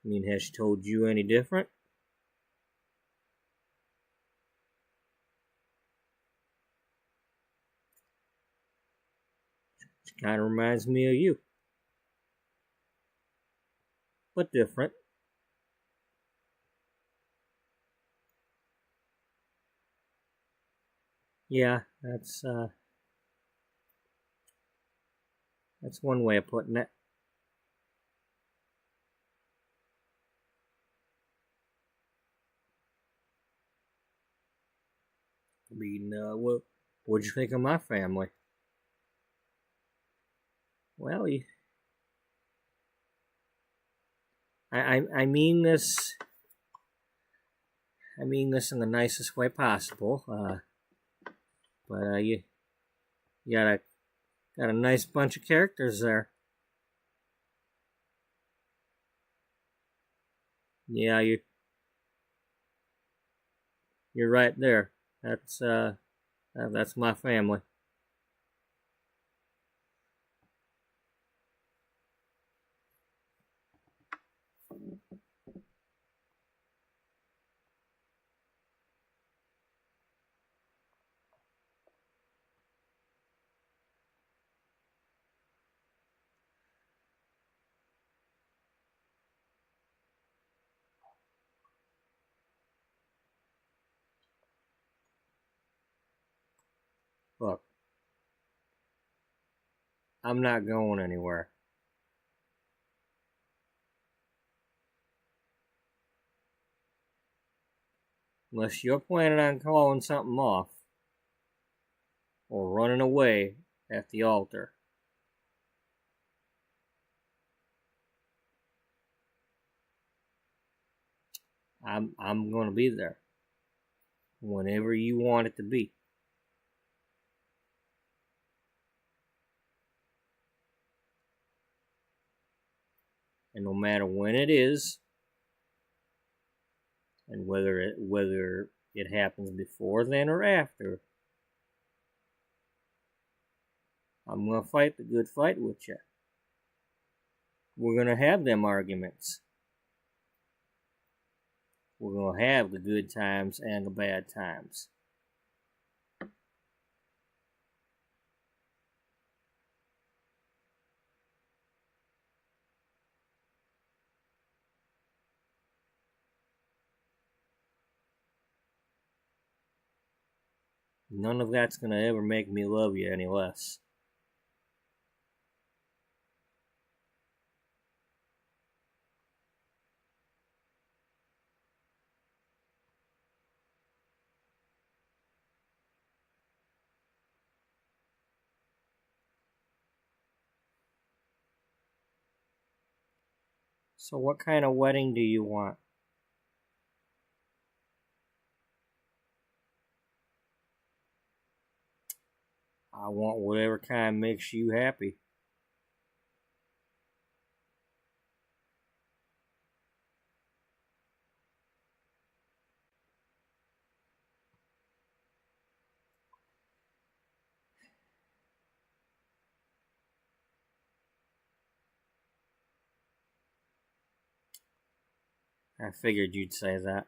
I mean, has she told you any different? She kind of reminds me of you, but different. Yeah, that's one way of putting it. I mean, what'd you think of my family? Well, I mean this. I mean this in the nicest way possible. But you got a nice bunch of characters there. Yeah, you're right there. That's my family. Look, I'm not going anywhere. Unless you're planning on calling something off or running away at the altar. I'm going to be there whenever you want it to be. And no matter when it is, and whether it happens before then or after, I'm going to fight the good fight with you. We're going to have them arguments. We're going to have the good times and the bad times. None of that's gonna ever make me love you any less. So what kind of wedding do you want? I want whatever kind makes you happy. I figured you'd say that.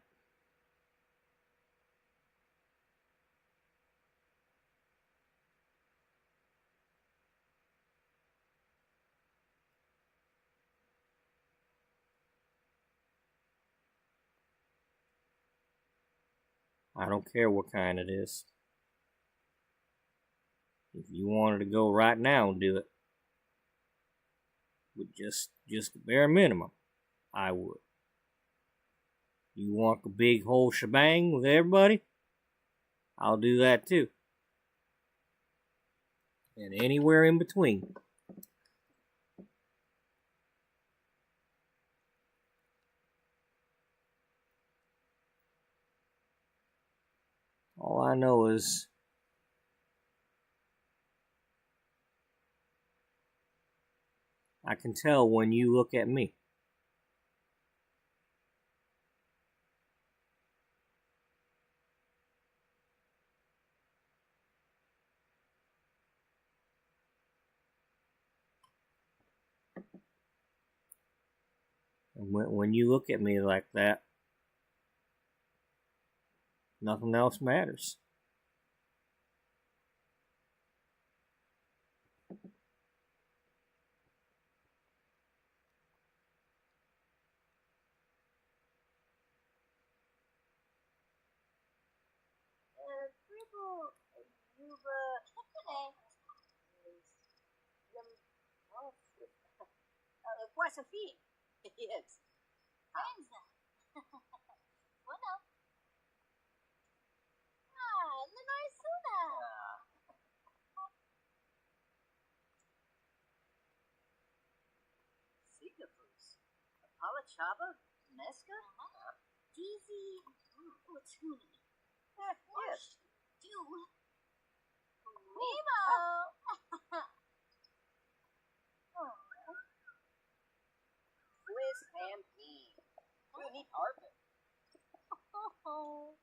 I don't care what kind it is. If you wanted to go right now and do it, with just the bare minimum, I would. You want a big whole shebang with everybody? I'll do that too. And anywhere in between. All I know is I can tell when you look at me. And when you look at me like that, nothing else matters. Quasi fine. Yes. Pensa. Bueno. Lenarsuna. Sigafus. Apalachaba. Mesca. Deezy. Utuni. Yes. Do. Nemo. Swiss Stampede. We need Arvin. Oh.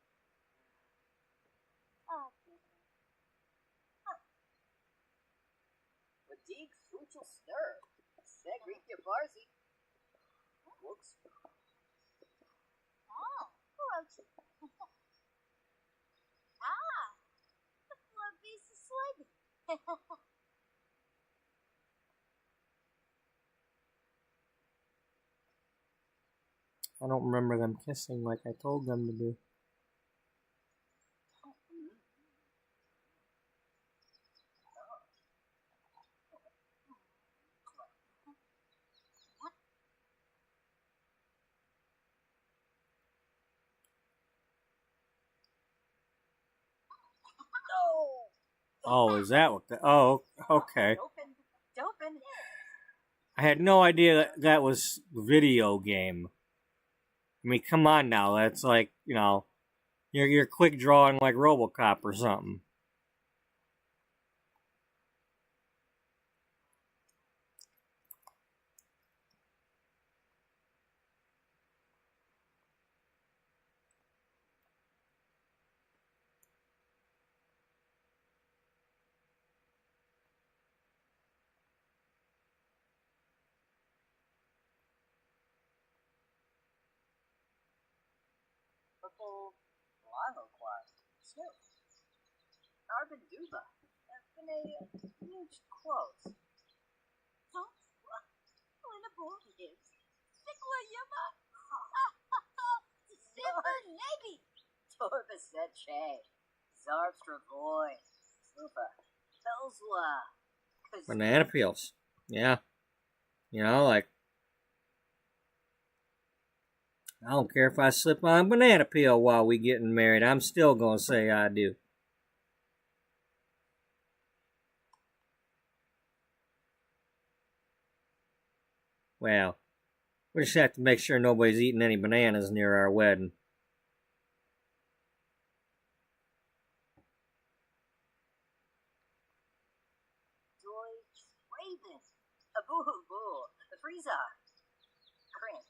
Fatigue Fuchel Stir. Segretia Varzi. Looks. Roach. The floor piece of sled. I don't remember them kissing like I told them to do. Oh, is that what the... Oh, okay. Dopin. I had no idea that was a video game. I mean, come on now. That's like, you know, you're quick drawing like RoboCop or something. Purple Lilo Quad. Snoop. Arvin Duba. Finay huge close. Don't. When a board is. Nicola Yama. Super Navy. Torba said Che. Zarpstravoy. Slufa. Hellswa. Banana peels. Yeah. You know, like, I don't care if I slip on a banana peel while we getting married. I'm still going to say I do. Well, we just have to make sure nobody's eating any bananas near our wedding. Deutsch Raven. A boo hoo boo. The Freezok. Crimp.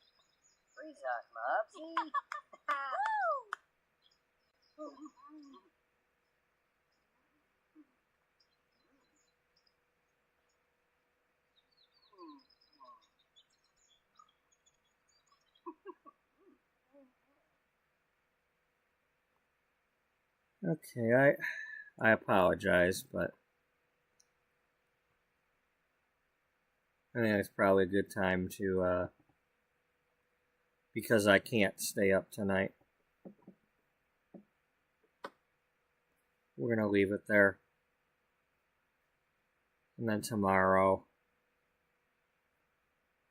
Freezok, Mopsy. Okay, I apologize, but I think it's probably a good time to, because I can't stay up tonight. We're going to leave it there. And then tomorrow,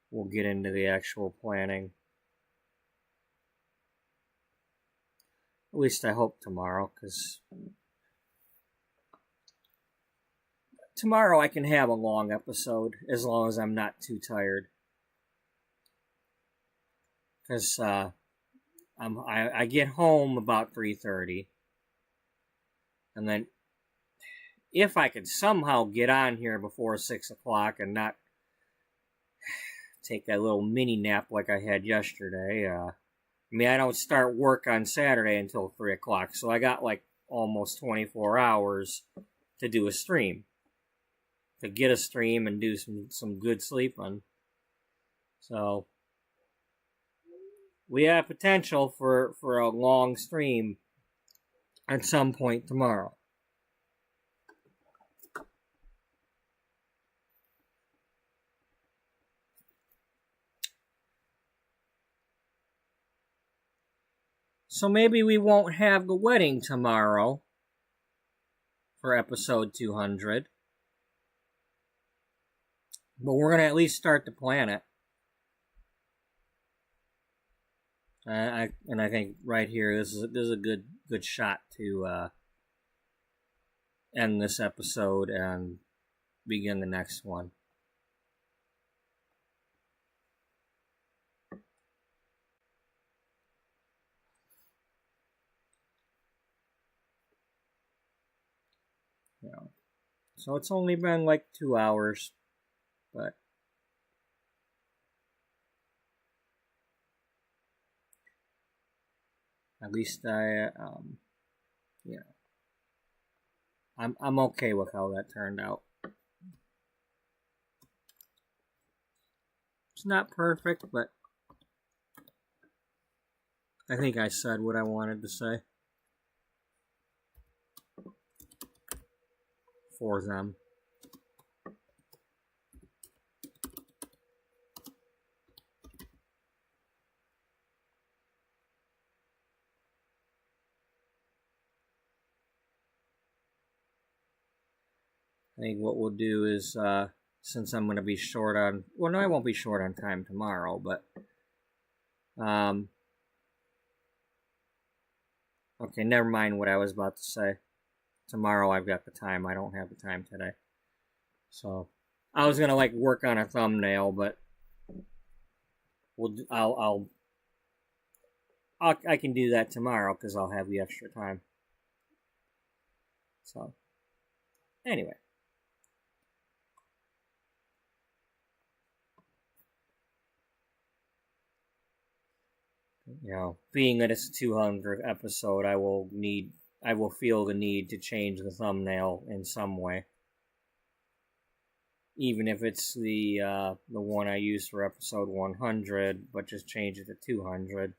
we'll get into the actual planning. At least I hope tomorrow, because tomorrow I can have a long episode, as long as I'm not too tired. Because I get home about 3:30. And then, if I could somehow get on here before 6 o'clock and not take that little mini nap like I had yesterday, I don't start work on Saturday until 3 o'clock, so I got like almost 24 hours to do a stream. To get a stream and do some good sleeping. So, we have potential for a long stream at some point tomorrow. So maybe we won't have the wedding tomorrow for episode 200. But we're going to at least start to plan it. And I think right here, this is a good shot to end this episode and begin the next one. Yeah. So it's only been like 2 hours, but at least I'm okay with how that turned out. It's not perfect, but I think I said what I wanted to say for them. I think what we'll do is, since I'm going to be short on... Well, no, I won't be short on time tomorrow, but... Okay, never mind what I was about to say. Tomorrow I've got the time. I don't have the time today. So, I was going to, work on a thumbnail, but... I can do that tomorrow, because I'll have the extra time. So, anyway. Being that it's a 200th episode, I will feel the need to change the thumbnail in some way. Even if it's the one I used for episode 100, but just change it to 200.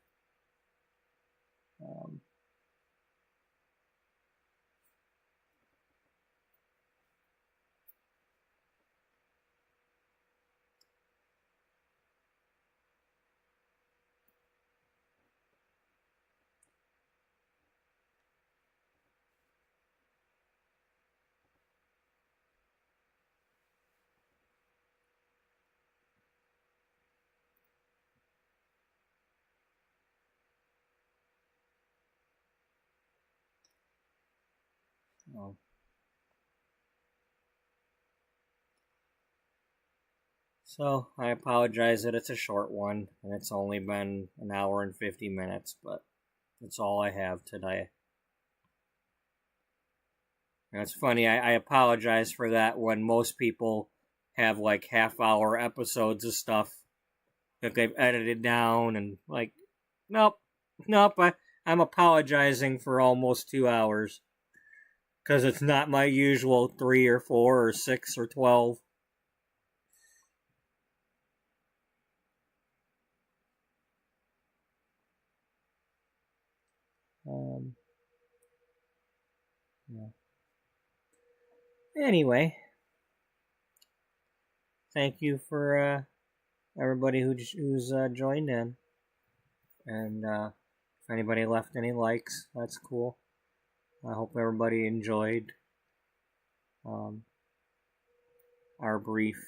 So I apologize that it's a short one, and it's only been an hour and 50 minutes, but that's all I have today. And it's funny, I apologize for that when most people have like half-hour episodes of stuff that they've edited down, and like, nope, I'm apologizing for almost 2 hours, because it's not my usual 3 or 4 or 6 or 12. Yeah. Anyway, thank you for everybody who's joined in, and if anybody left any likes, that's cool. I hope everybody enjoyed our brief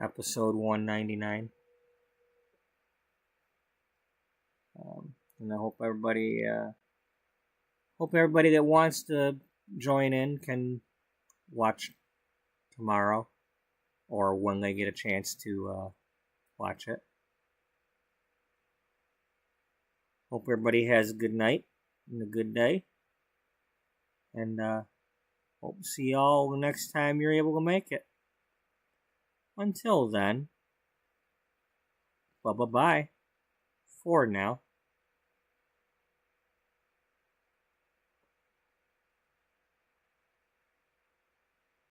episode 199, and I hope everybody that wants to join in can watch tomorrow or when they get a chance to watch it. Hope everybody has a good night and a good day, and hope to see y'all the next time you're able to make it. Until then, bye-bye for now.